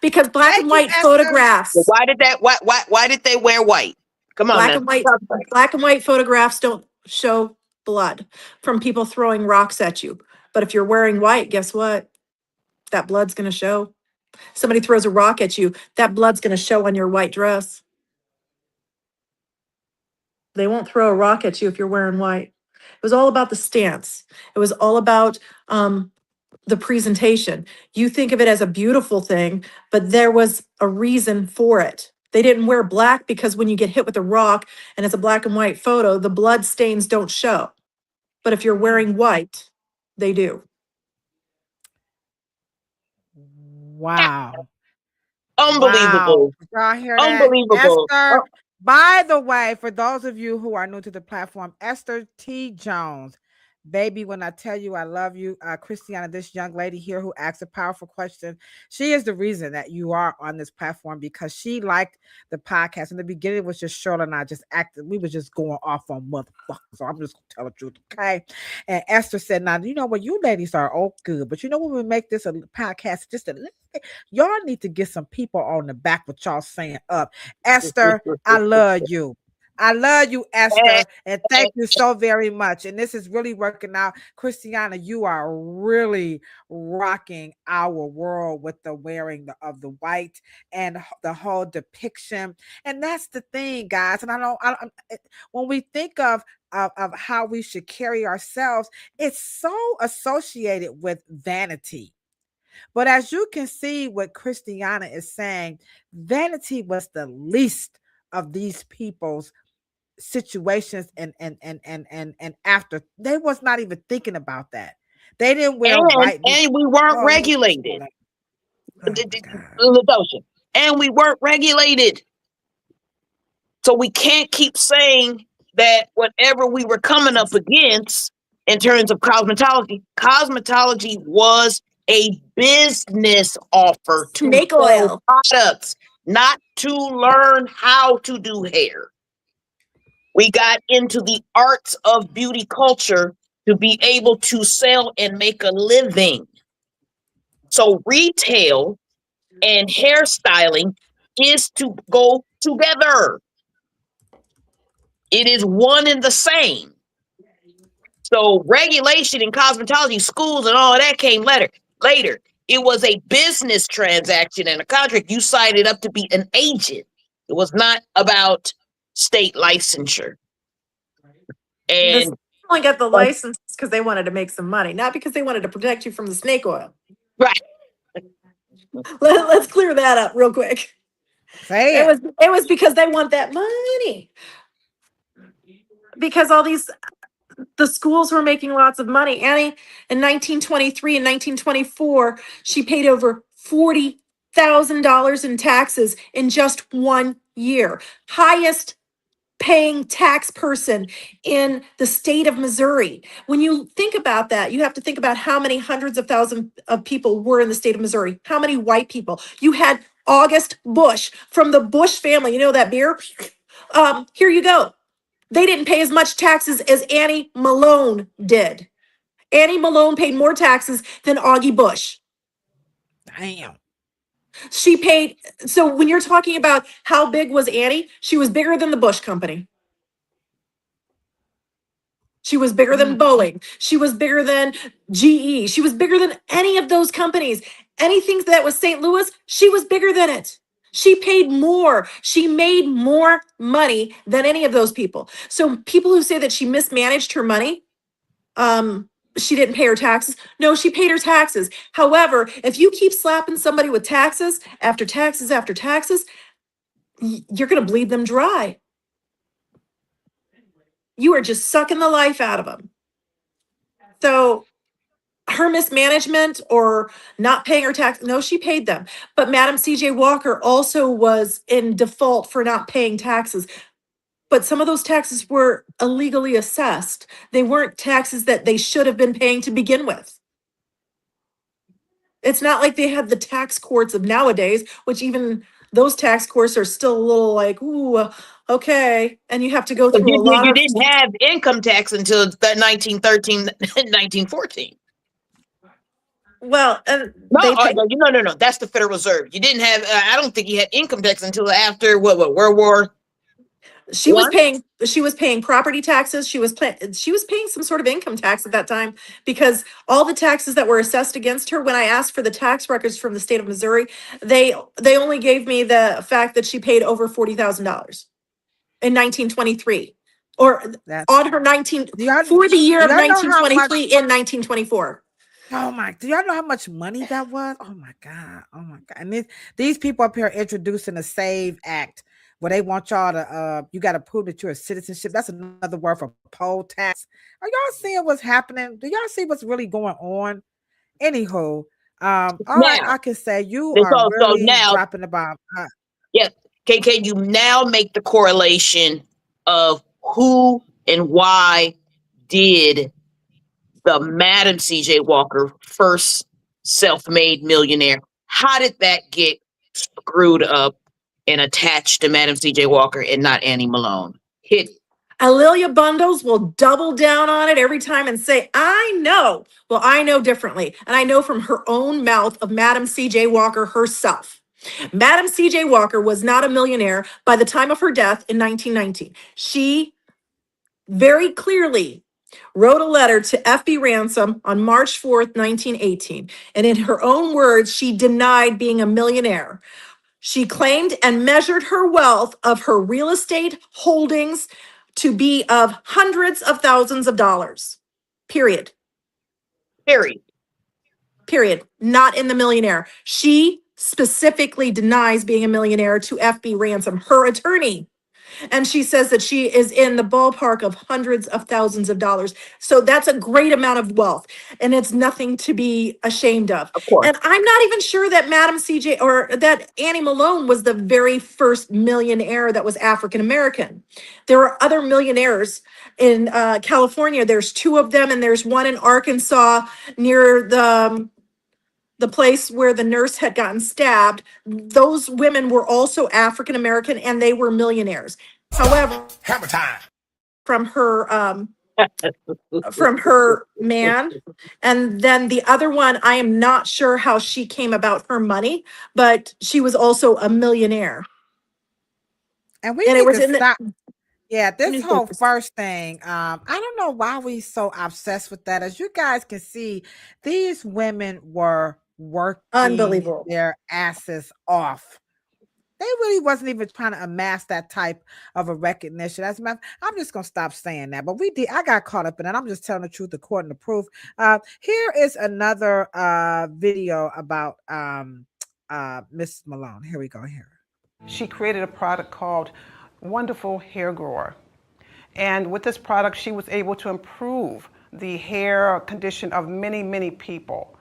Because black Thank and you, white Esther. photographs. Well, why did they wear white? Come on now. Black and white photographs don't show blood from people throwing rocks at you. But if you're wearing white, guess what? That blood's going to show. Somebody throws a rock at you, that blood's going to show on your white dress. They won't throw a rock at you if you're wearing white. It was all about the stance. It was all about the presentation. You think of it as a beautiful thing, but there was a reason for it. They didn't wear black because when you get hit with a rock and it's a black and white photo, the blood stains don't show. But if you're wearing white, they do. Wow. Unbelievable. Wow. Y'all hear that? Unbelievable. Esther, by the way, for those of you who are new to the platform, Esther T. Jones. Baby, when I tell you I love you, Kristiana, this young lady here who asked a powerful question, she is the reason that you are on this platform because she liked the podcast. In the beginning, it was just Shirley and I just acted, we were just going off on motherfuckers. So I'm just going to tell the truth, okay? And Esther said, now, you know what, you ladies are all good, but you know when we make this a podcast, just a little bit, y'all need to get some people on the back with y'all saying up. Esther, I love you. I love you, Esther, and thank you so very much. And this is really working out. Kristiana, you are really rocking our world with the wearing of the white and the whole depiction. And that's the thing, guys. And when we think of how we should carry ourselves, it's so associated with vanity. But as you can see, what Kristiana is saying, vanity was the least of these people's situations and after they was not even thinking about that. They didn't wear white and we weren't regulated. And we weren't regulated. So we can't keep saying that whatever we were coming up against in terms of cosmetology was a business offer to Snake oil products, not to learn how to do hair. We got into the arts of beauty culture to be able to sell and make a living. So retail and hairstyling is to go together. It is one and the same. So regulation in cosmetology, schools and all of that came later. It was a business transaction and a contract. You signed it up to be an agent. It was not about state licensure. And they only got the license because they wanted to make some money, not because they wanted to protect you from the snake oil. Right. Let's clear that up real quick. It was because they want that money. Because the schools were making lots of money. Annie, in 1923 and 1924, she paid over $40,000 in taxes in just 1 year. Highest paying tax person in the state of Missouri. When you think about that, you have to think about how many hundreds of thousands of people were in the state of Missouri. How many white people? You had August Bush from the Bush family. You know that beer? Here you go. They didn't pay as much taxes as Annie Malone did. Annie Malone paid more taxes than Augie Bush. Damn. She paid. So when you're talking about how big was Annie, she was bigger than the Bush company. She was bigger than Boeing. She was bigger than GE. She was bigger than any of those companies. Anything that was St. Louis, she was bigger than it. She paid more. She made more money than any of those people. So people who say that she mismanaged her money, she didn't pay her taxes. No, she paid her taxes. However, if you keep slapping somebody with taxes after taxes after taxes, you're going to bleed them dry. You are just sucking the life out of them. So her mismanagement or not paying her tax, no, she paid them. But Madam C.J. Walker also was in default for not paying taxes. But some of those taxes were illegally assessed. They weren't taxes that they should have been paying to begin with. It's not like they had the tax courts of nowadays, which even those tax courts are still a little like, ooh, okay. And you have to go through a lot You of. didn't have income tax until the 1913, 1914. Well, and No, they pay. no. That's the Federal Reserve. You didn't have. I don't think you had income tax until after what World War She was One. paying property taxes. She was paying some sort of income tax at that time because all the taxes that were assessed against her, when I asked for the tax records from the state of Missouri, they only gave me the fact that she paid over $40,000 in 1923 or That's on her 19 do y'all for the year do of y'all know how much 1923 in 1924. oh my do y'all know how much money that was? Oh my God. Oh my God. And these people up here introducing the SAVE Act where they want y'all to you gotta prove that you're a citizenship. That's another word for poll tax. Are y'all seeing what's happening? Do y'all see what's really going on? Anywho, all Now, I can say you it's are also really now. dropping the bomb. Yeah, can you now make the correlation of who and why did the Madam C.J. Walker first self-made millionaire? How did that get screwed up and attached to Madam C.J. Walker and not Annie Malone? Hit. Alelia Bundles will double down on it every time and say, I know. Well, I know differently. And I know from her own mouth of Madam C.J. Walker herself. Madam C.J. Walker was not a millionaire by the time of her death in 1919. She very clearly wrote a letter to F.B. Ransom on March 4th, 1918. And in her own words, she denied being a millionaire. She claimed and measured her wealth of her real estate holdings to be of hundreds of thousands of dollars. Period. Period. Period. Not in the millionaire. She specifically denies being a millionaire to FB Ransom, her attorney. And she says that she is in the ballpark of hundreds of thousands of dollars. So that's a great amount of wealth. And it's nothing to be ashamed of. Of course. And I'm not even sure that Madam CJ or that Annie Malone was the very first millionaire that was African American. There are other millionaires in California. There's two of them, and there's one in Arkansas near the place where the nurse had gotten stabbed. Those women were also African American and they were millionaires. However, Hammer time. from her man. And then the other one, I am not sure how she came about her money, but she was also a millionaire. And we And it need was to in the stop. Yeah, this whole newspapers. first thing, I don't know why we so obsessed with that. As you guys can see, these women were working Unbelievable. their asses off. They really wasn't even trying to amass that type of a recognition. As a matter, I'm just gonna stop saying that. But we did. I got caught up in it. I'm just telling the truth according to proof. Here is another video about Miss Malone. Here we go. Here. She created a product called Wonderful Hair Grower. And with this product, she was able to improve the hair condition of many, many people.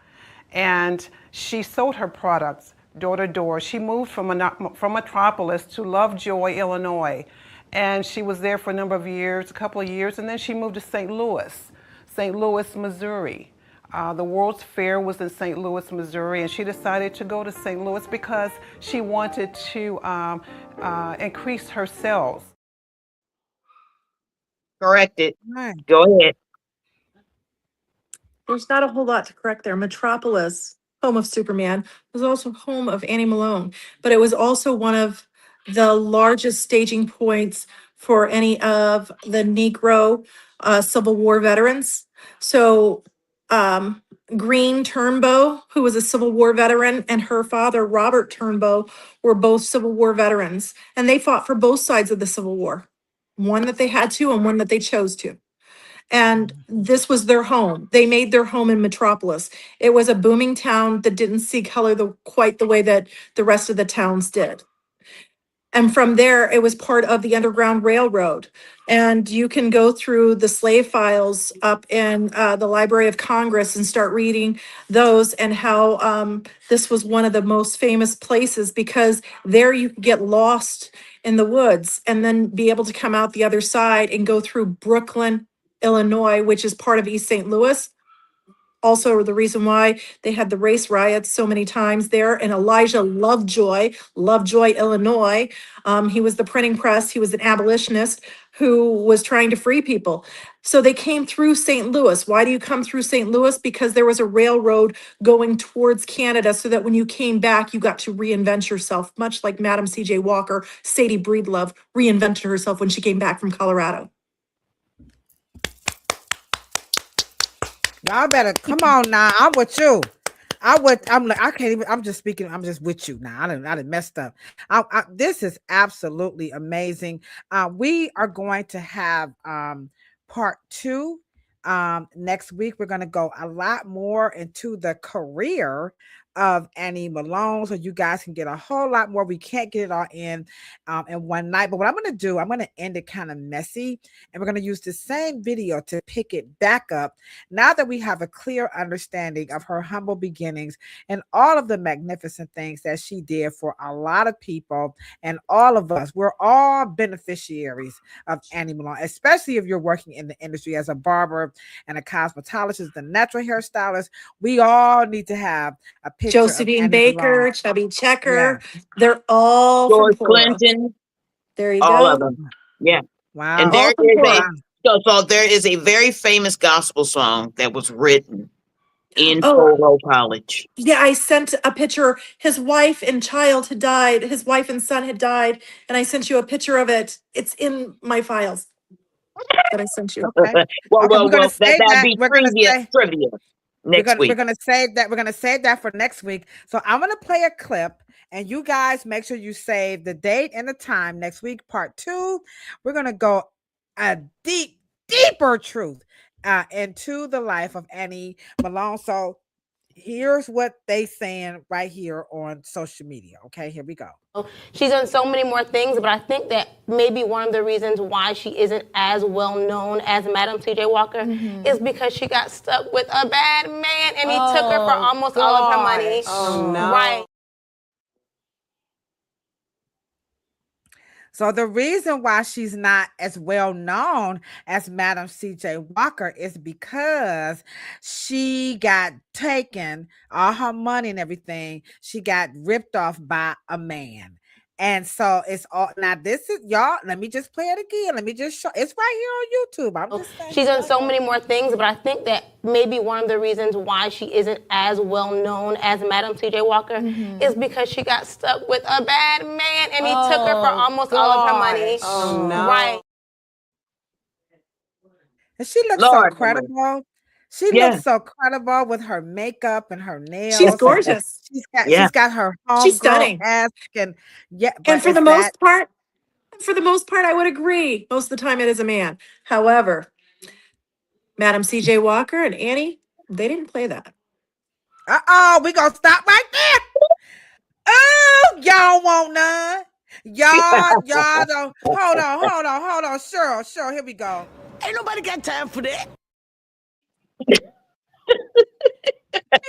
And she sold her products door to door. She moved from Metropolis to Lovejoy, Illinois. And she was there for a number of years, a couple of years, and then she moved to St. Louis, Missouri. The World's Fair was in St. Louis, Missouri, and she decided to go to St. Louis because she wanted to increase her sales. Correct it. Right. Go ahead. There's not a whole lot to correct there. Metropolis, home of Superman, was also home of Annie Malone, but it was also one of the largest staging points for any of the Negro Civil War veterans. So, Green Turnbow, who was a Civil War veteran, and her father, Robert Turnbow, were both Civil War veterans, and they fought for both sides of the Civil War, one that they had to and one that they chose to. And this was their home. They made their home in Metropolis. It was a booming town that didn't see color quite the way that the rest of the towns did. And from there, it was part of the Underground Railroad. And you can go through the slave files up in the Library of Congress and start reading those, and how this was one of the most famous places, because there you could get lost in the woods and then be able to come out the other side and go through Brooklyn, Illinois, which is part of East St. Louis. Also, the reason why they had the race riots so many times there. And Elijah Lovejoy, Illinois. He was the printing press. He was an abolitionist who was trying to free people. So they came through St. Louis. Why do you come through St. Louis? Because there was a railroad going towards Canada, so that when you came back, you got to reinvent yourself, much like Madam C.J. Walker, Sadie Breedlove, reinvented herself when she came back from Colorado. Y'all better come on now. I'm with you. I can't even. I'm just speaking. I'm just with you now. I done messed up. This is absolutely amazing. We are going to have part 2 next week. We're going to go a lot more into the career of Annie Malone, so you guys can get a whole lot more. We can't get it all in one night, but what I'm going to do, I'm going to end it kind of messy, and we're going to use the same video to pick it back up now that we have a clear understanding of her humble beginnings and all of the magnificent things that she did for a lot of people and all of us. We're all beneficiaries of Annie Malone, especially if you're working in the industry as a barber and a cosmetologist, the natural hairstylist. We all need to have a picture Josephine of Baker, Malone. Chubby Checker, they're all George from Poro. Clinton. There you All go. of them. Yeah. Wow. And there All from is Poro. so there is a very famous gospel song that was written in Oh, Polo College. yeah, I sent a picture. His wife and child had died. His wife and son had died, and I sent you a picture of it. It's in my files that I sent you. Okay. Well, Okay, we're gonna save that'd that. be We're gonna say trivia next we're week. gonna save that. We're gonna save that for next week. So I'm gonna play a clip, and you guys make sure you save the date and the time next week. Part 2. We're gonna go a deeper truth into the life of Annie Malone. So here's what they saying right here on social media. Okay, here we go. She's done so many more things, but I think that maybe one of the reasons why she isn't as well known as Madam C.J. Walker is because she got stuck with a bad man, and he took her for almost all of her money. Oh, no. Right. So the reason why she's not as well known as Madam C.J. Walker is because she got taken, all her money and everything. She got ripped off by a man. And so it's all now. This is y'all. Let me just play it again. Let me just show. It's right here on YouTube. I'm just saying. She's done so many more things, but I think that maybe one of the reasons why she isn't as well known as Madam C.J. Walker is because she got stuck with a bad man, and he took her for almost all of her money. Oh, no. Right. And she looks Lord, so credible. She looks so credible with her makeup and her nails. She's gorgeous. She's got her She's homegirl stunning. esque and And for the most part, I would agree. Most of the time, it is a man. However, Madam C.J. Walker and Annie, they didn't play that. We gonna stop right there. Oh, y'all want none? Y'all don't. Hold on. Sure. Here we go. Ain't nobody got time for that. We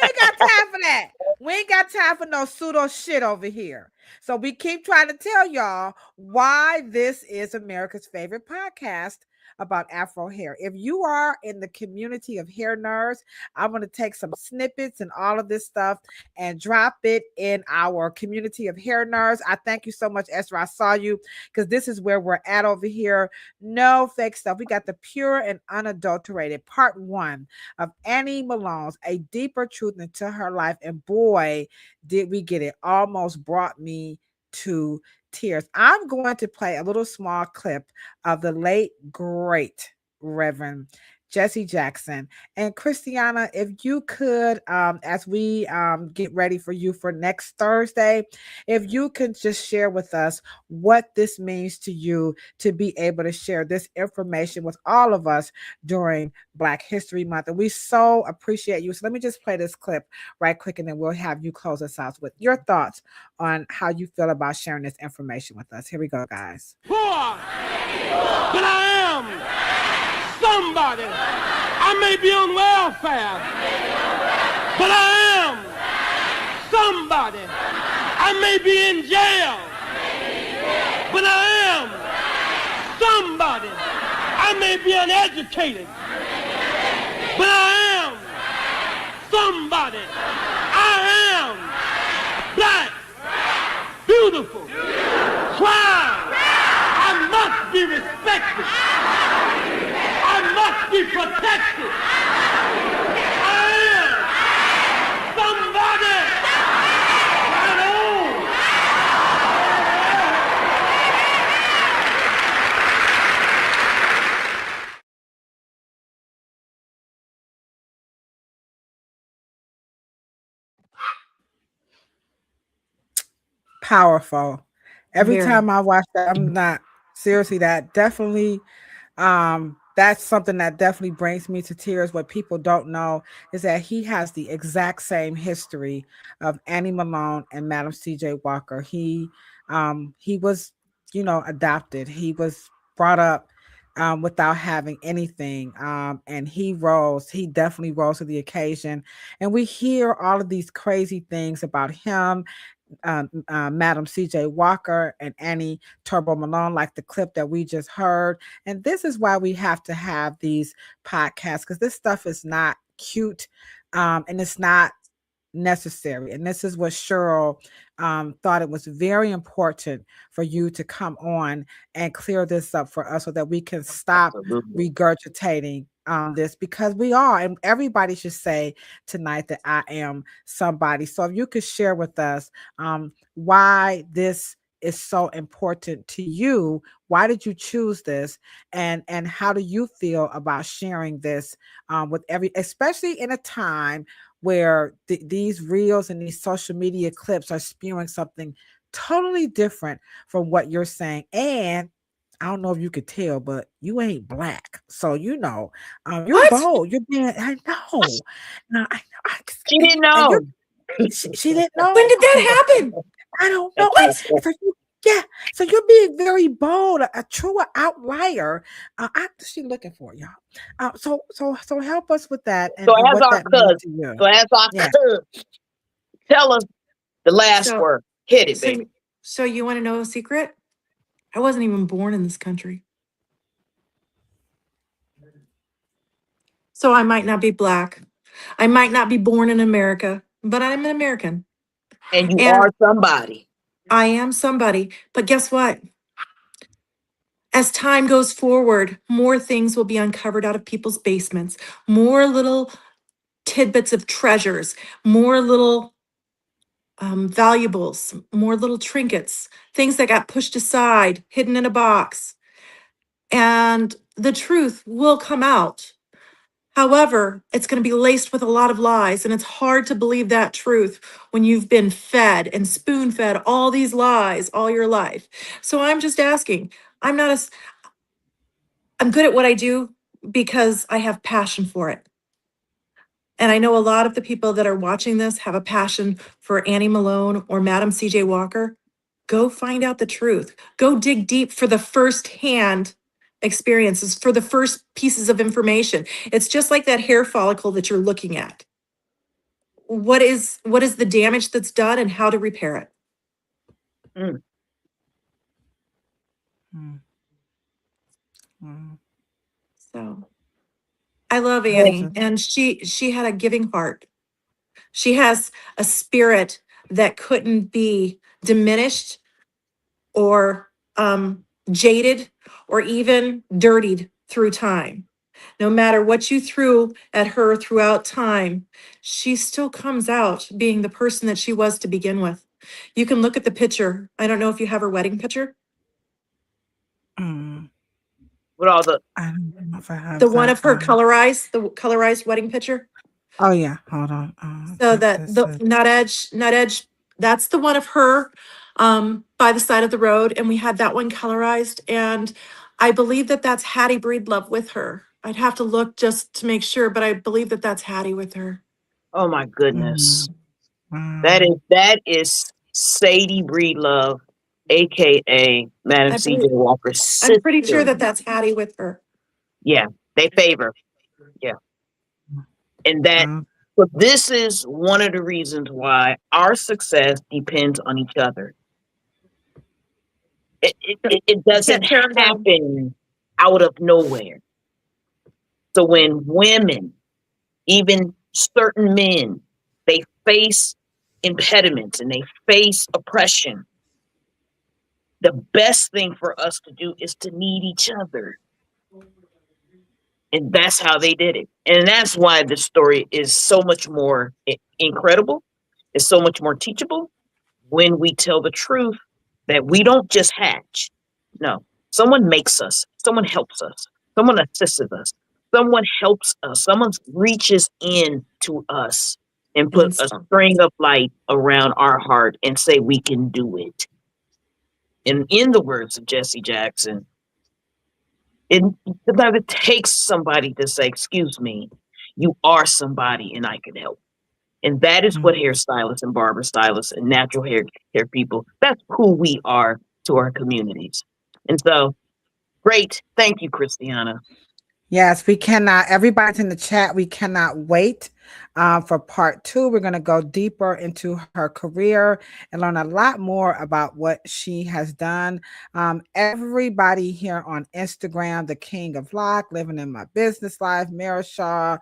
ain't got time for that. We ain't got time for no pseudo shit over here. So we keep trying to tell y'all why this is America's favorite podcast about Afro hair. If you are in the community of hair nerds, I'm going to take some snippets and all of this stuff and drop it in our community of hair nerds. I thank you so much, Esther. I saw you because this is where we're at over here. No fake stuff. We got the pure and unadulterated part 1 of Annie Malone's A Deeper Truth into Her Life. And boy, did we get it. Almost brought me to tears. I'm going to play a little small clip of the late, great Reverend Jesse Jackson. And Kristiana, if you could, as we get ready for you for next Thursday, if you can just share with us what this means to you to be able to share this information with all of us during Black History Month. And we so appreciate you. So let me just play this clip right quick, and then we'll have you close us out with your thoughts on how you feel about sharing this information with us. Here we go, guys. Poor, but I am somebody. I may be on welfare, but I am somebody. I may be in jail, but I am somebody. I may be uneducated, but I am somebody. I am black, beautiful, proud. I must be respected. I must be protected. I am somebody. I know. Powerful. Every Very. time I watch that, I'm not seriously, that definitely that's something that definitely brings me to tears. What people don't know is that he has the exact same history of Annie Malone and Madam CJ Walker. He was, adopted. He was brought up without having anything. And he definitely rose to the occasion. And we hear all of these crazy things about him, Madam CJ Walker and Annie Turbo Malone, like the clip that we just heard. And this is why we have to have these podcasts, because this stuff is not cute, and it's not necessary. And this is what Cheryl thought it was very important for you to come on and clear this up for us so that we can stop regurgitating this, because we are, and everybody should say tonight that I am somebody. So if you could share with us why this is so important to you, why did you choose this, and how do you feel about sharing this with especially in a time where these reels and these social media clips are spewing something totally different from what you're saying. And I don't know if you could tell, but you ain't Black. So, you're What? bold. You're being, I know. No, She didn't and know. she didn't know. When did that happen? I don't know. So you're being very bold, a true outlier. She looking for y'all. So help us with that and So as what our that means cousin, to you. so as our Yeah. cousin, tell us the last So- word. Hit it, So, baby. so you want to know a secret? I wasn't even born in this country. So I might not be Black. I might not be born in America, but I'm an American. And you And are somebody. I am somebody. But guess what? As time goes forward, more things will be uncovered out of people's basements, more little tidbits of treasures, more little valuables, more little trinkets, things that got pushed aside, hidden in a box. And the truth will come out. However, it's going to be laced with a lot of lies, and it's hard to believe that truth when you've been fed and spoon fed all these lies all your life. So I'm just asking, I'm good at what I do because I have passion for it. And I know a lot of the people that are watching this have a passion for Annie Malone or Madam CJ Walker. Go find out the truth. Go dig deep for the firsthand experiences, for the first pieces of information. It's just like that hair follicle that you're looking at. What is the damage that's done and how to repair it? Mm. Mm. So I love Annie, and she had a giving heart. She has a spirit that couldn't be diminished or jaded or even dirtied through time. No matter what you threw at her throughout time, she still comes out being the person that she was to begin with. You can look at the picture. I don't know if you have her wedding picture. With all the I don't know if I have The one that, of her colorized wedding picture. Oh yeah, hold on. So that the nut edge, that's the one of her by the side of the road, and we had that one colorized, and I believe that that's Hattie Breedlove with her. I'd have to look just to make sure, but I believe that that's Hattie with her. oh my goodness. That is Sadie Breedlove, aka Madam C.J. Walker's sister. I'm pretty sure that that's Hattie with her. Yeah, they favor. Yeah. And that, but this is one of the reasons why our success depends on each other. It doesn't happen out of nowhere. So when women, even certain men, they face impediments and they face oppression, the best thing for us to do is to need each other. And that's how they did it. And that's why the story is so much more incredible. It's so much more teachable when we tell the truth that we don't just hatch. No, someone makes us, someone helps us, someone assists us, someone helps us, someone reaches in to us and put a string of light around our heart and say we can do it. And in the words of Jesse Jackson, sometimes it takes somebody to say, excuse me, you are somebody and I can help. And that is what hairstylists and barber stylists and natural hair people, that's who we are to our communities. And so, great. Thank you, Kristiana. Yes, we cannot. Everybody's in the chat. We cannot wait for part 2. We're going to go deeper into her career and learn a lot more about what she has done. Everybody here on Instagram, the King of Lock, Living in My Business Life, Mira Shaw,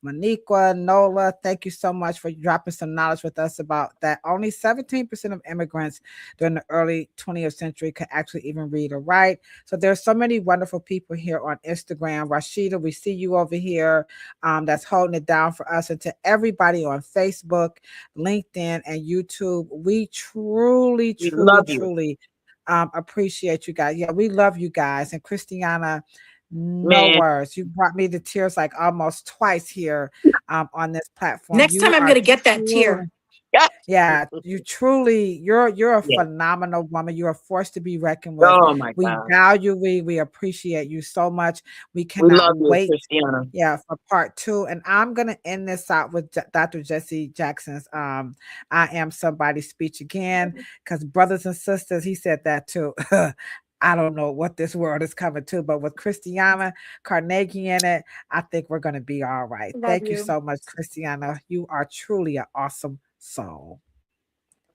Moniqua, Nola, thank you so much for dropping some knowledge with us about that. Only 17% of immigrants during the early 20th century could actually even read or write. So there's so many wonderful people here on Instagram. Rashida, we see you over here. That's holding it down for us. And to everybody on Facebook, LinkedIn, and YouTube, we truly appreciate you guys. Yeah, we love you guys. And Kristiana, no words. You brought me to tears like almost twice here on this platform. Next time I'm going to get that tear. Yeah, you're a phenomenal woman. You're a force to be reckoned with. Oh my we God. value, we appreciate you so much. We cannot wait for part 2. And I'm gonna end this out with Dr. Jesse Jackson's I Am Somebody speech again, because brothers and sisters, he said that too. I don't know what this world is coming to, but with Kristiana Carnaghi in it, I think we're going to be all right. Thank you so much, Kristiana. You are truly an awesome soul.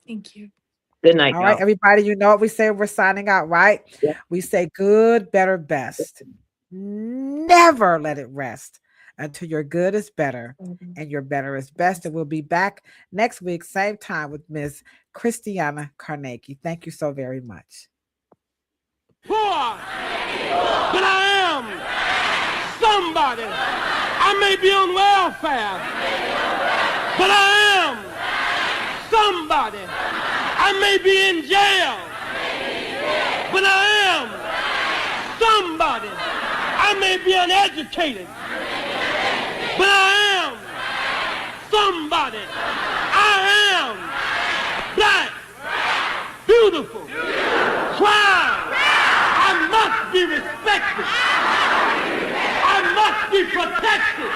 Thank you. Good night. All right, everybody, you know what we say? We're signing out, right? Yeah. We say good, better, best. Never let it rest until your good is better and your better is best. And we'll be back next week, same time, with Ms. Kristiana Carnaghi. Thank you so very much. Poor, but I am somebody. I may be on welfare, but I am somebody. I may be in jail, but I am somebody. I may be uneducated, but I am somebody. I am black, beautiful, proud. I must be respected. I must be protected.